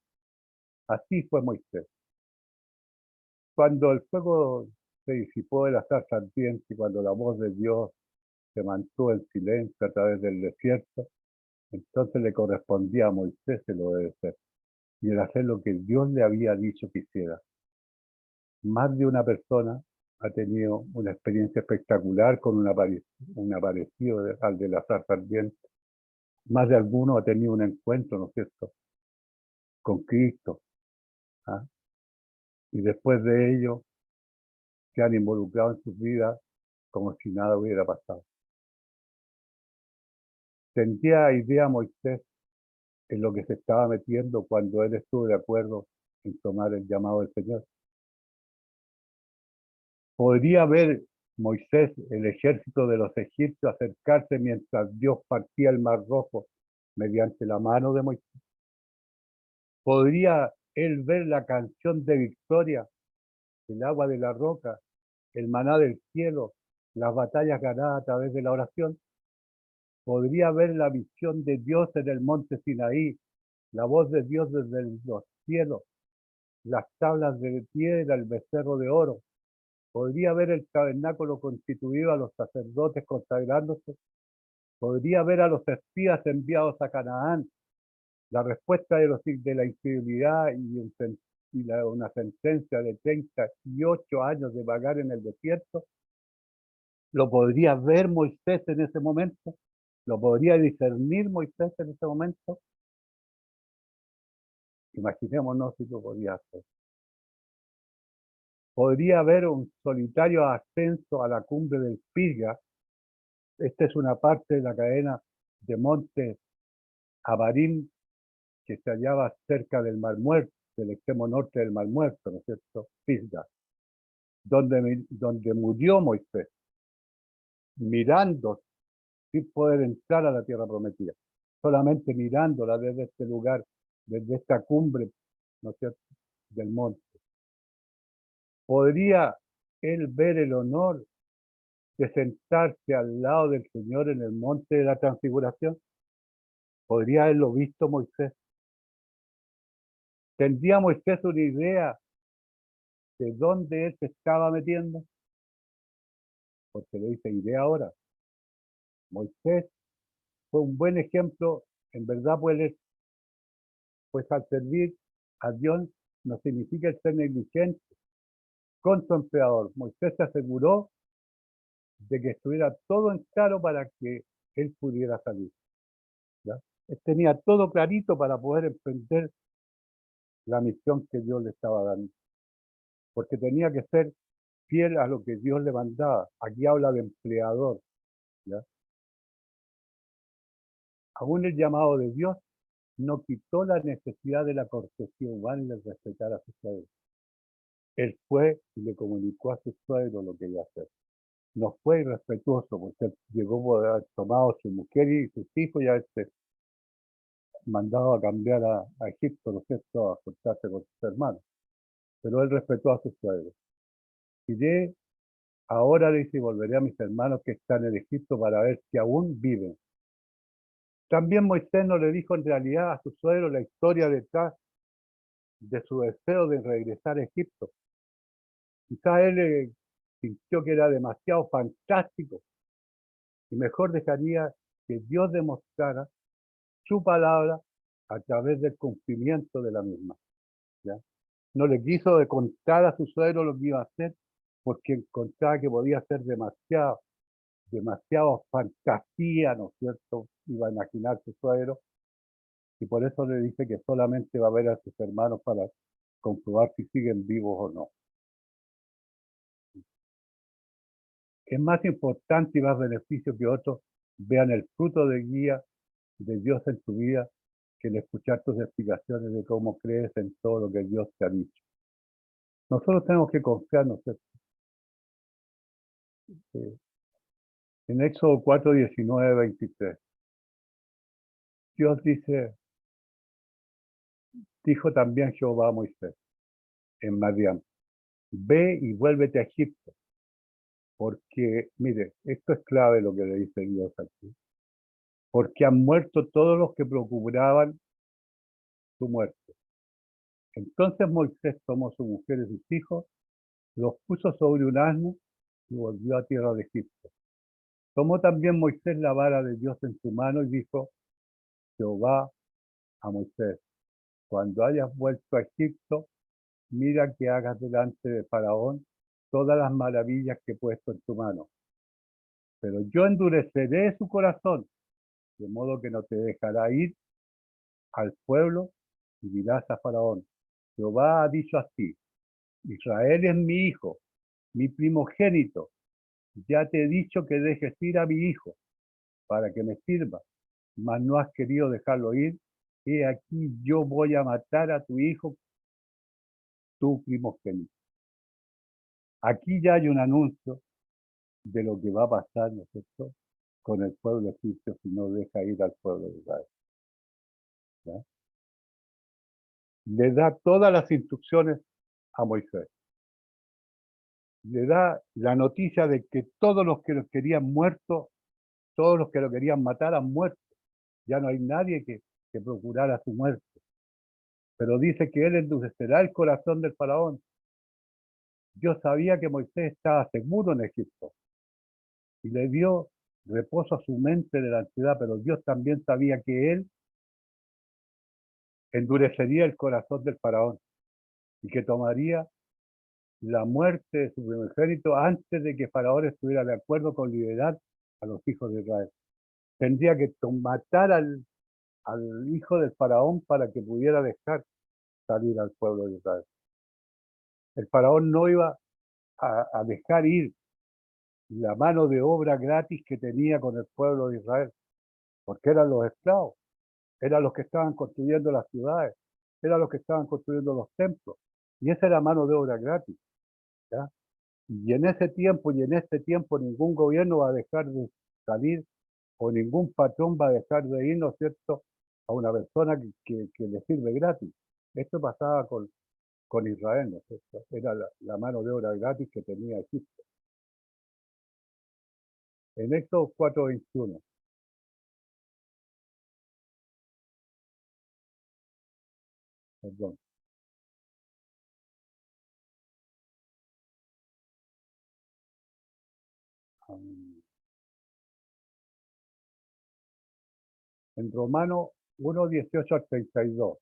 Así fue Moisés. Cuando el fuego se disipó de la zarza ardiente y cuando la voz de Dios se mantuvo en silencio a través del desierto, entonces le correspondía a Moisés el obedecer y el hacer lo que Dios le había dicho que hiciera. Más de una persona ha tenido una experiencia espectacular con un aparecido al de la zarza ardiente. Más de alguno ha tenido un encuentro, ¿no es cierto?, con Cristo. ¿Ah? Y después de ello se han involucrado en sus vidas como si nada hubiera pasado. ¿Tendría idea Moisés en lo que se estaba metiendo cuando él estuvo de acuerdo en tomar el llamado del Señor? ¿Podría ver Moisés el ejército de los egipcios acercarse mientras Dios partía el Mar Rojo mediante la mano de Moisés? ¿Podría él ver la canción de victoria, el agua de la roca, el maná del cielo, las batallas ganadas a través de la oración? ¿Podría ver la visión de Dios en el monte Sinaí, la voz de Dios desde los cielos, las tablas de piedra, el becerro de oro? ¿Podría ver el tabernáculo constituido a los sacerdotes consagrándose? ¿Podría ver a los espías enviados a Canaán? La respuesta de la infidelidad y una sentencia de 38 años de vagar en el desierto. ¿Lo podría ver Moisés en ese momento? ¿Lo podría discernir Moisés en ese momento? Imaginémonos si lo podía hacer. Podría haber un solitario ascenso a la cumbre del Pisga. Esta es una parte de la cadena de montes Abarim que se hallaba cerca del Mar Muerto, del extremo norte del Mar Muerto, ¿no es cierto? Pisga, donde murió Moisés, mirando sin poder entrar a la tierra prometida, solamente mirándola desde este lugar, desde esta cumbre, ¿no es cierto?, del monte. ¿Podría él ver el honor de sentarse al lado del Señor en el monte de la transfiguración? ¿Podría haberlo visto Moisés? ¿Tendría Moisés una idea de dónde él se estaba metiendo? Porque le dice: iré ahora Moisés fue un buen ejemplo, en verdad, pues al servir a Dios no significa el ser negligente con su empleador. Moisés se aseguró de que estuviera todo en claro para que él pudiera salir, ¿ya? Él tenía todo clarito para poder emprender la misión que Dios le estaba dando, porque tenía que ser fiel a lo que Dios le mandaba. Aquí habla de empleador, ¿ya? Aún el llamado de Dios no quitó la necesidad de la cortesía humana y de respetar a su suegro. Él fue y le comunicó a su suegro lo que iba a hacer. No fue irrespetuoso, porque él llegó por haber tomado a su mujer y sus hijos y haberse mandado a cambiar a Egipto, ¿no es cierto?, a juntarse con sus hermanos. Pero él respetó a su suegro. Iré ahora, dice, y volveré a mis hermanos que están en Egipto para ver si aún viven. También Moisés no le dijo en realidad a su suegro la historia detrás de su deseo de regresar a Egipto. Quizá él sintió que era demasiado fantástico y mejor dejaría que Dios demostrara su palabra a través del cumplimiento de la misma, ¿ya? No le quiso de contar a su suegro lo que iba a hacer porque encontraba que podía ser demasiado fantasía, ¿no es cierto? Iba a imaginar su suegro y por eso le dice que solamente va a ver a sus hermanos para comprobar si siguen vivos o no. Es más importante y más beneficio que otros vean el fruto de guía de Dios en tu vida que el escuchar tus explicaciones de cómo crees en todo lo que Dios te ha dicho. Nosotros tenemos que confiar, ¿no es cierto? En Éxodo 4, 19, 23, Dios dice, dijo también Jehová a Moisés en Madián, ve y vuélvete a Egipto, porque, mire, esto es clave lo que le dice Dios aquí, porque han muerto todos los que procuraban su muerte. Entonces Moisés tomó a su mujer y sus hijos, los puso sobre un asno y volvió a tierra de Egipto. Tomó también Moisés la vara de Dios en su mano y dijo Jehová a Moisés, cuando hayas vuelto a Egipto, mira que hagas delante de Faraón todas las maravillas que he puesto en tu mano. Pero yo endureceré su corazón, de modo que no te dejará ir al pueblo y dirás a Faraón, Jehová ha dicho así, Israel es mi hijo, mi primogénito, ya te he dicho que dejes ir a mi hijo, para que me sirva, mas no has querido dejarlo ir, he aquí yo voy a matar a tu hijo, tu primogénito. Aquí ya hay un anuncio de lo que va a pasar, ¿no es cierto?, con el pueblo egipcio si no deja ir al pueblo de Israel, ¿ya? Le da todas las instrucciones a Moisés. Le da la noticia de que todos los que lo querían muerto, todos los que lo querían matar han muerto. Ya no hay nadie que procurara su muerte. Pero dice que él endurecerá el corazón del faraón. Dios sabía que Moisés estaba seguro en Egipto y le dio reposo a su mente de la ansiedad, pero Dios también sabía que él endurecería el corazón del faraón y que tomaría la muerte de su primogénito antes de que Faraón estuviera de acuerdo con liberar a los hijos de Israel. Tendría que matar al hijo del Faraón para que pudiera dejar salir al pueblo de Israel. El Faraón no iba a dejar ir la mano de obra gratis que tenía con el pueblo de Israel, porque eran los esclavos, eran los que estaban construyendo las ciudades, eran los que estaban construyendo los templos, y esa era mano de obra gratis, ¿ya? Y en ese tiempo y en este tiempo ningún gobierno va a dejar de salir o ningún patrón va a dejar de ir, ¿no es cierto?, a una persona que le sirve gratis. Esto pasaba con Israel, ¿no es cierto? Era la mano de obra gratis que tenía Egipto. En Éxodo 4:21. Perdón. En Romanos 1, 18 al 32.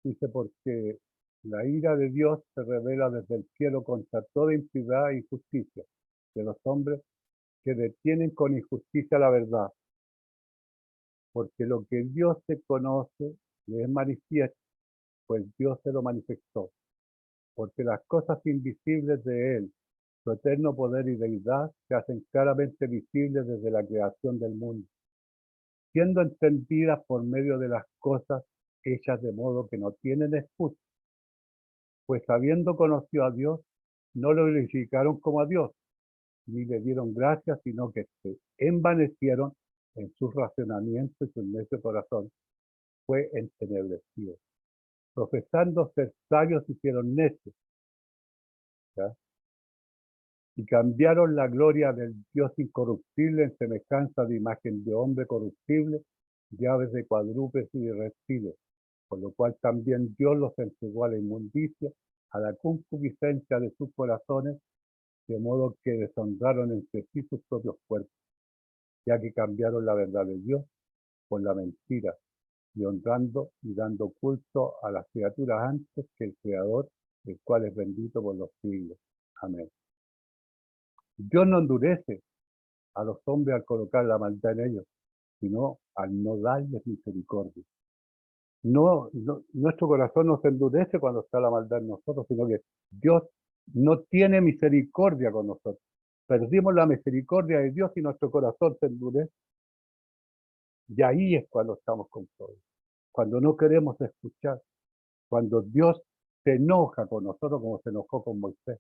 Dice, porque la ira de Dios se revela desde el cielo contra toda impiedad e injusticia de los hombres que detienen con injusticia la verdad. Porque lo que Dios se conoce le es manifiesto, pues Dios se lo manifestó. Porque las cosas invisibles de Él, su eterno poder y deidad, se hacen claramente visibles desde la creación del mundo, siendo entendidas por medio de las cosas hechas de modo que no tienen excusa. Pues habiendo conocido a Dios, no lo glorificaron como a Dios, ni le dieron gracias, sino que se envanecieron en sus razonamientos y su necio corazón fue entenebrecido. Profesando ser sabios, se hicieron necios, ¿ya? Y cambiaron la gloria del Dios incorruptible en semejanza de imagen de hombre corruptible, de aves, de cuadrúpedos y de reptiles, por lo cual también Dios los entregó a la inmundicia, a la concupiscencia de sus corazones, de modo que deshonraron entre sí sus propios cuerpos, ya que cambiaron la verdad de Dios por la mentira, y honrando y dando culto a las criaturas antes que el Creador, el cual es bendito por los siglos. Amén. Dios no endurece a los hombres al colocar la maldad en ellos, sino al no darles misericordia. Nuestro corazón no se endurece cuando está la maldad en nosotros, sino que Dios no tiene misericordia con nosotros. Perdimos la misericordia de Dios y nuestro corazón se endurece. Y ahí es cuando estamos con todo. Cuando no queremos escuchar. Cuando Dios se enoja con nosotros como se enojó con Moisés.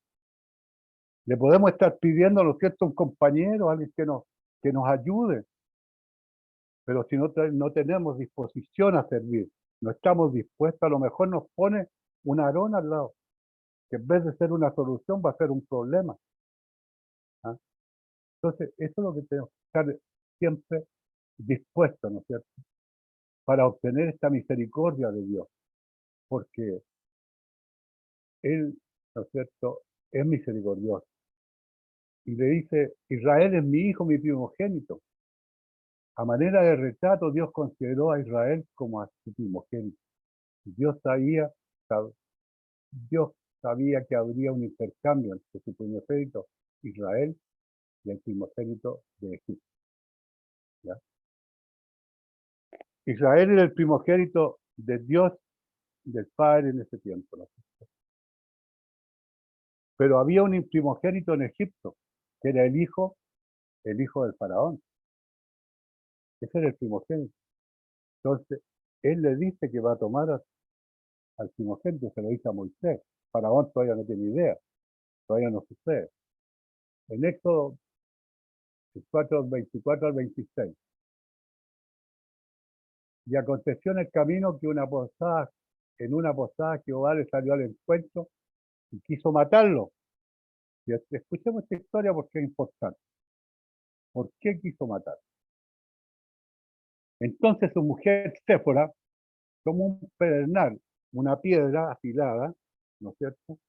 Le podemos estar pidiendo, ¿no es cierto?, a un compañero, a alguien que nos ayude. Pero si no tenemos disposición a servir, no estamos dispuestos, a lo mejor nos pone un arón al lado, que en vez de ser una solución va a ser un problema. ¿Ah? Entonces, eso es lo que tenemos que estar siempre dispuestos, ¿no es cierto?, para obtener esta misericordia de Dios, porque Él, ¿no es cierto?, es misericordioso. Y le dice, Israel es mi hijo, mi primogénito. A manera de retrato, Dios consideró a Israel como a su primogénito. Dios sabía que habría un intercambio entre su primogénito Israel y el primogénito de Egipto. ¿Ya? Israel era el primogénito de Dios, del Padre en ese tiempo, ¿no? Pero había un primogénito en Egipto, que era el hijo del faraón. Ese era el primogénito. Entonces, él le dice que va a tomar al primogénito, se lo dice a Moisés. Faraón todavía no tiene idea, todavía no sucede. En Éxodo 4, 24 al 26. Y aconteció en el camino que en una posada Jehová le salió al encuentro y quiso matarlo. Y escuchemos esta historia porque es importante. ¿Por qué quiso matar? Entonces su mujer Séfora tomó un pedernal, una piedra afilada, ¿no es cierto?,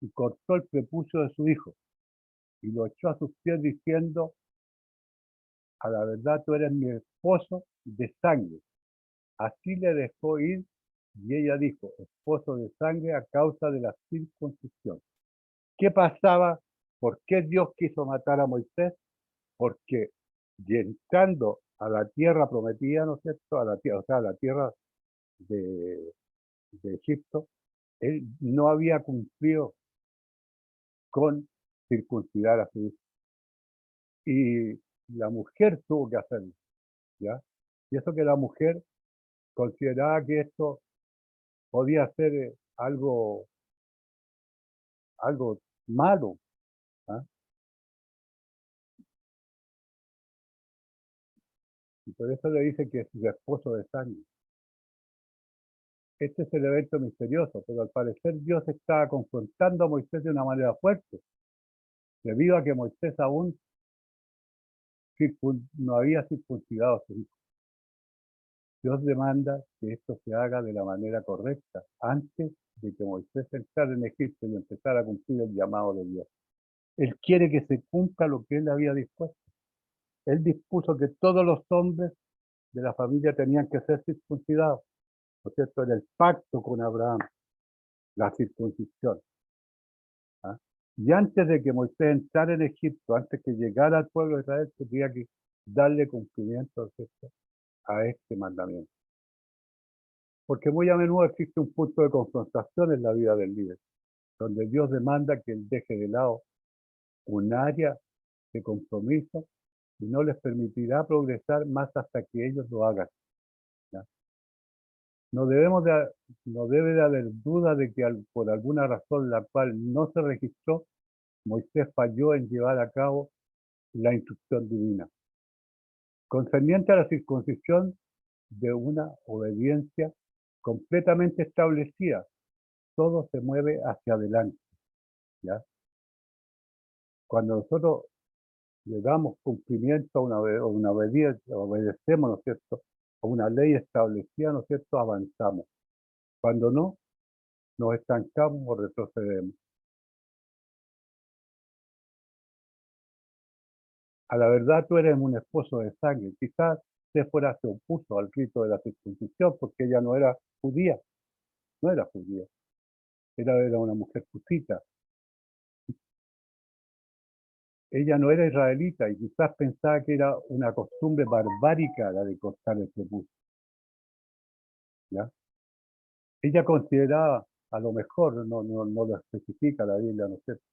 y cortó el prepucio de su hijo y lo echó a sus pies diciendo, a la verdad tú eres mi esposo de sangre. Así le dejó ir y ella dijo, esposo de sangre a causa de la circuncisión. ¿Qué pasaba? ¿Por qué Dios quiso matar a Moisés? Porque entrando a la tierra prometida, ¿no es cierto?, a la tierra, o sea, a la tierra de, de Egipto, él no había cumplido con circuncidar a su hijo. Y la mujer tuvo que hacerlo, ¿ya? Y eso que la mujer consideraba que esto podía ser algo malo, ¿ah? Y por eso le dice que es su esposo de sangre. Este es el evento misterioso, pero al parecer Dios estaba confrontando a Moisés de una manera fuerte, debido a que Moisés aún no había circuncidado a su hijo. Dios demanda que esto se haga de la manera correcta, antes de que Moisés entrara en Egipto y empezara a cumplir el llamado de Dios. Él quiere que se cumpla lo que él había dispuesto. Él dispuso que todos los hombres de la familia tenían que ser circuncidados, ¿no es cierto? En el pacto con Abraham, la circuncisión. ¿Ah? Y antes de que Moisés entrara en Egipto, antes que llegara al pueblo de Israel, tenía que darle cumplimiento, ¿no es cierto?, a este mandamiento. Porque muy a menudo existe un punto de confrontación en la vida del líder, donde Dios demanda que él deje de lado un área de compromiso y no les permitirá progresar más hasta que ellos lo hagan. ¿Ya? No debe de haber duda de que por alguna razón la cual no se registró, Moisés falló en llevar a cabo la instrucción divina. Concerniente a la circuncisión de una obediencia completamente establecida, todo se mueve hacia adelante. ¿Ya? Cuando nosotros le damos cumplimiento a una obediencia, obedecemos, ¿no es cierto?, a una ley establecida, ¿no es cierto?, avanzamos. Cuando no, nos estancamos o retrocedemos. A la verdad, tú eres un esposo de sangre. Quizás Séfora se opuso al rito de la circuncisión porque ella no era judía. No era judía. Era una mujer cusita. Ella no era israelita y quizás pensaba que era una costumbre barbárica la de cortar el prepucio. ¿Ya? Ella consideraba, a lo mejor, no lo especifica la Biblia, ¿no es cierto?,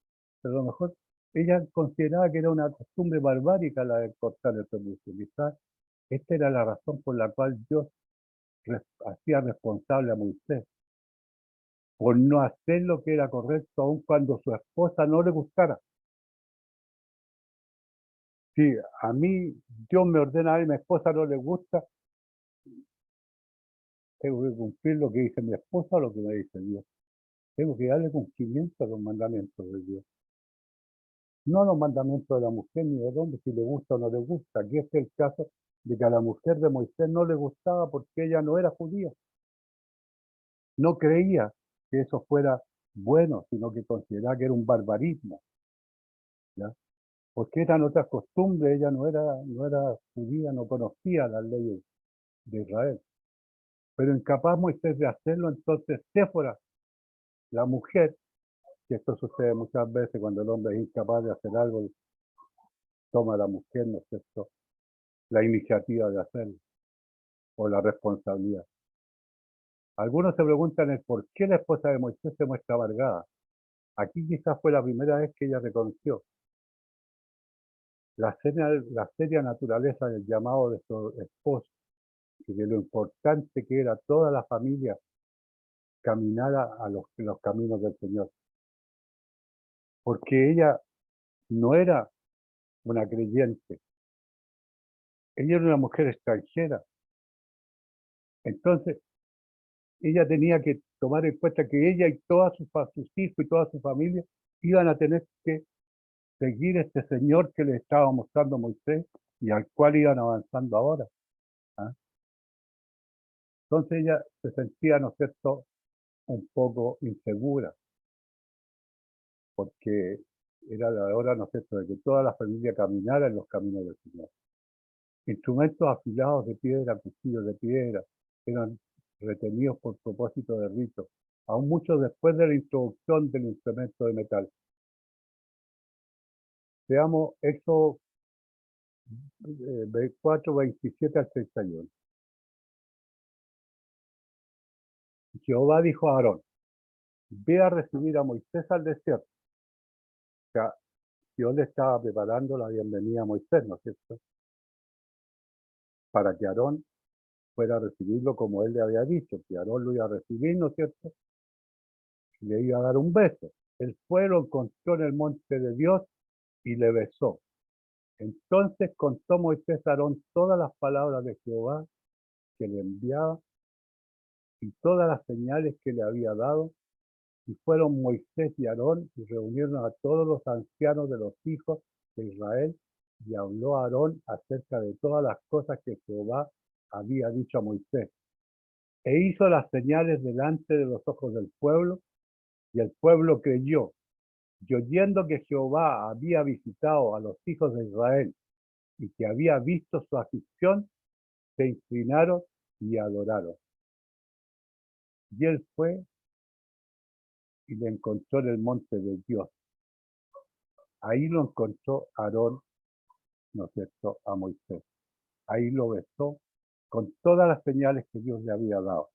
pero a lo mejor ella consideraba que era una costumbre barbárica la de cortar el prepucio. Quizás esta era la razón por la cual Dios hacía responsable a Moisés, por no hacer lo que era correcto, aun cuando su esposa no le gustara. Si a mí Dios me ordena a mi esposa no le gusta, tengo que cumplir lo que dice mi esposa o lo que me dice Dios. Tengo que darle cumplimiento a los mandamientos de Dios. No a los mandamientos de la mujer ni del hombre, si le gusta o no le gusta. Aquí es el caso de que a la mujer de Moisés no le gustaba porque ella no era judía. No creía que eso fuera bueno, sino que consideraba que era un barbarismo. ¿Ya? Porque eran otras costumbres, ella no era judía, no conocía las leyes de Israel. Pero incapaz Moisés de hacerlo, entonces Séfora, la mujer, que esto sucede muchas veces cuando el hombre es incapaz de hacer algo, toma a la mujer, ¿no es cierto?, la iniciativa de hacerlo, o la responsabilidad. Algunos se preguntan el por qué la esposa de Moisés se muestra amargada. Aquí quizás fue la primera vez que ella reconoció la seria naturaleza del llamado de su esposo y de lo importante que era toda la familia caminar a los caminos del Señor. Porque ella no era una creyente, ella era una mujer extranjera. Entonces, ella tenía que tomar en cuenta que ella y todos sus hijos y toda su familia iban a tener que seguir este Señor que le estaba mostrando a Moisés y al cual iban avanzando ahora. ¿Ah? Entonces ella se sentía, ¿no es cierto?, un poco insegura, porque era la hora, ¿no es cierto?, de que toda la familia caminara en los caminos del Señor. Instrumentos afilados de piedra, cuchillos de piedra, eran retenidos por propósito de rito, aún mucho después de la introducción del instrumento de metal. Veamos Éxodo 4, 27 al 31. Jehová dijo a Aarón: ve a recibir a Moisés al desierto. O sea, Dios le estaba preparando la bienvenida a Moisés, ¿no es cierto?, para que Aarón fuera a recibirlo como él le había dicho, que Aarón lo iba a recibir, ¿no es cierto?, y le iba a dar un beso. Él fue, lo encontró en el monte de Dios y le besó. Entonces contó Moisés a Aarón todas las palabras de Jehová que le enviaba y todas las señales que le había dado. Y fueron Moisés y Aarón y reunieron a todos los ancianos de los hijos de Israel, y habló a Aarón acerca de todas las cosas que Jehová había dicho a Moisés. E hizo las señales delante de los ojos del pueblo, y el pueblo creyó. Y oyendo que Jehová había visitado a los hijos de Israel y que había visto su aflicción, se inclinaron y adoraron. Y él fue y le encontró en el monte de Dios. Ahí lo encontró Aarón, ¿no es cierto?, a Moisés. Ahí lo besó con todas las señales que Dios le había dado.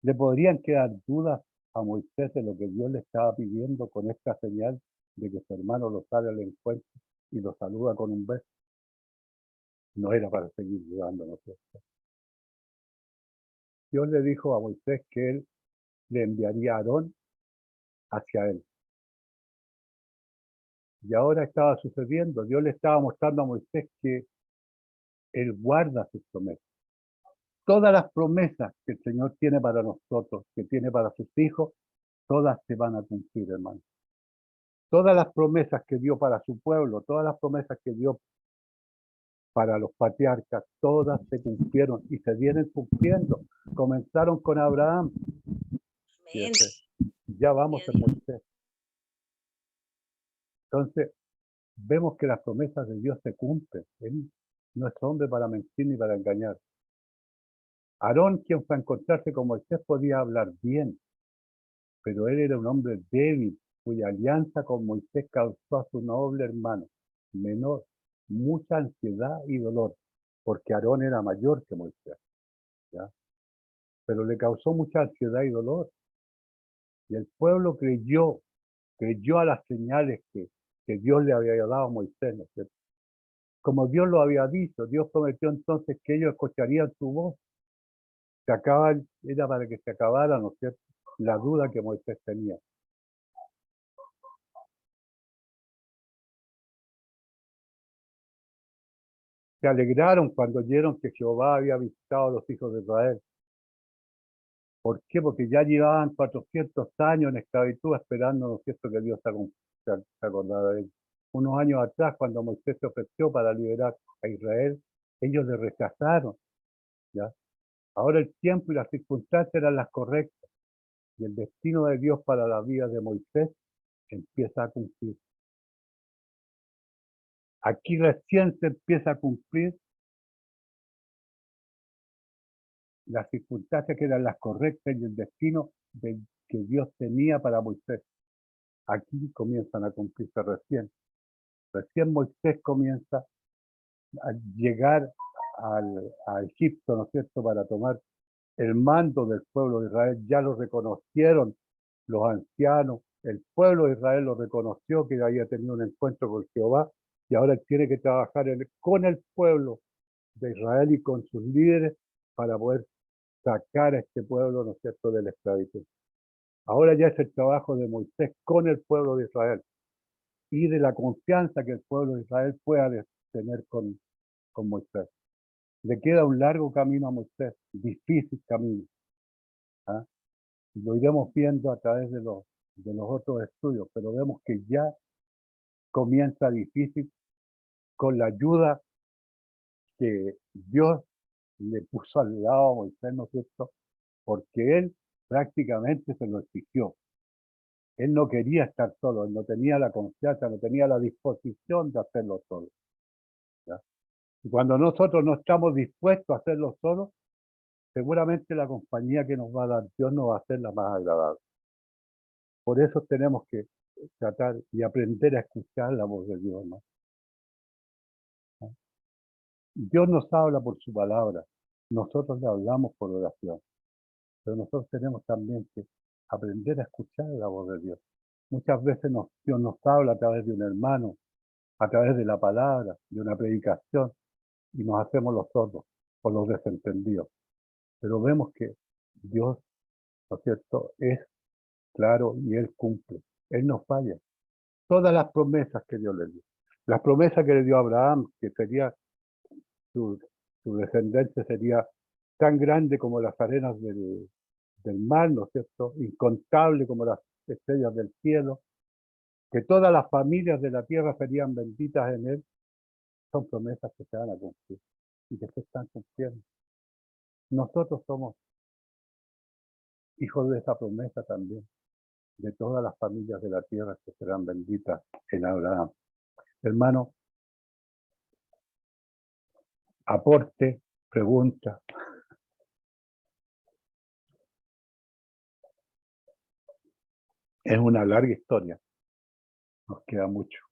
¿Le podrían quedar dudas a Moisés de lo que Dios le estaba pidiendo con esta señal de que su hermano lo sale al encuentro y lo saluda con un beso? No era para seguir dudando, ¿no es cierto? Dios le dijo a Moisés que él le enviaría a Aarón hacia él. Y ahora estaba sucediendo. Dios le estaba mostrando a Moisés que él guarda sus promesas. Todas las promesas que el Señor tiene para nosotros, que tiene para sus hijos, todas se van a cumplir, hermano. Todas las promesas que dio para su pueblo, todas las promesas que dio para los patriarcas, todas se cumplieron y se vienen cumpliendo. Comenzaron con Abraham. Ya vamos en Moisés. Entonces, vemos que las promesas de Dios se cumplen. Él no es hombre para mentir ni para engañar. Aarón, quien fue a encontrarse con Moisés, podía hablar bien, pero él era un hombre débil, cuya alianza con Moisés causó a su noble hermano menor mucha ansiedad y dolor, porque Aarón era mayor que Moisés, ¿ya? Pero le causó mucha ansiedad y dolor. Y el pueblo creyó a las señales que Dios le había dado a Moisés, ¿no es cierto? Como Dios lo había dicho, Dios prometió entonces que ellos escucharían su voz. Era para que se acabara, ¿no es cierto?, la duda que Moisés tenía. Se alegraron cuando oyeron que Jehová había visitado a los hijos de Israel. ¿Por qué? Porque ya llevaban 400 años en esclavitud esperando, ¿no es cierto?, que Dios se acordara de ellos. Unos años atrás, cuando Moisés se ofreció para liberar a Israel, ellos le rechazaron, ¿ya? Ahora el tiempo y las circunstancias eran las correctas, y el destino de Dios para la vida de Moisés empieza a cumplir. Aquí recién se empieza a cumplir las circunstancias que eran las correctas y el destino que Dios tenía para Moisés. Aquí comienzan a cumplirse recién. Recién Moisés comienza a llegar a Egipto, ¿no es cierto?, para tomar el mando del pueblo de Israel. Ya lo reconocieron los ancianos, el pueblo de Israel lo reconoció, que había tenido un encuentro con Jehová, y ahora tiene que trabajar con el pueblo de Israel y con sus líderes para poder sacar a este pueblo, ¿no es cierto?, de la esclavitud. Ahora ya es el trabajo de Moisés con el pueblo de Israel y de la confianza que el pueblo de Israel pueda tener con Moisés. Le queda un largo camino a Moisés, difícil camino, ¿ah? Lo iremos viendo a través de los otros estudios, pero vemos que ya comienza difícil con la ayuda que Dios le puso al lado a Moisés, ¿no es cierto?, porque él prácticamente se lo exigió. Él no quería estar solo, él no tenía la confianza, no tenía la disposición de hacerlo solo, ¿ya? Y cuando nosotros no estamos dispuestos a hacerlo solo, seguramente la compañía que nos va a dar Dios no va a ser la más agradable. Por eso tenemos que tratar y aprender a escuchar la voz de Dios, ¿no? Dios nos habla por su palabra, nosotros le hablamos por oración, pero nosotros tenemos también que aprender a escuchar la voz de Dios. Muchas veces Dios nos habla a través de un hermano, a través de la palabra, de una predicación, y nos hacemos los sordos o los desentendidos. Pero vemos que Dios, ¿no es cierto?, es claro y Él cumple. Él no falla. Todas las promesas que Dios le dio. Las promesas que le dio a Abraham, que sería su descendencia sería tan grande como las arenas del mar, ¿no es cierto?, incontable como las estrellas del cielo, que todas las familias de la tierra serían benditas en él, son promesas que se van a cumplir y que se están cumpliendo. Nosotros somos hijos de esa promesa también, de todas las familias de la tierra que serán benditas en Abraham. Hermano, aporte, pregunta. Es una larga historia. Nos queda mucho.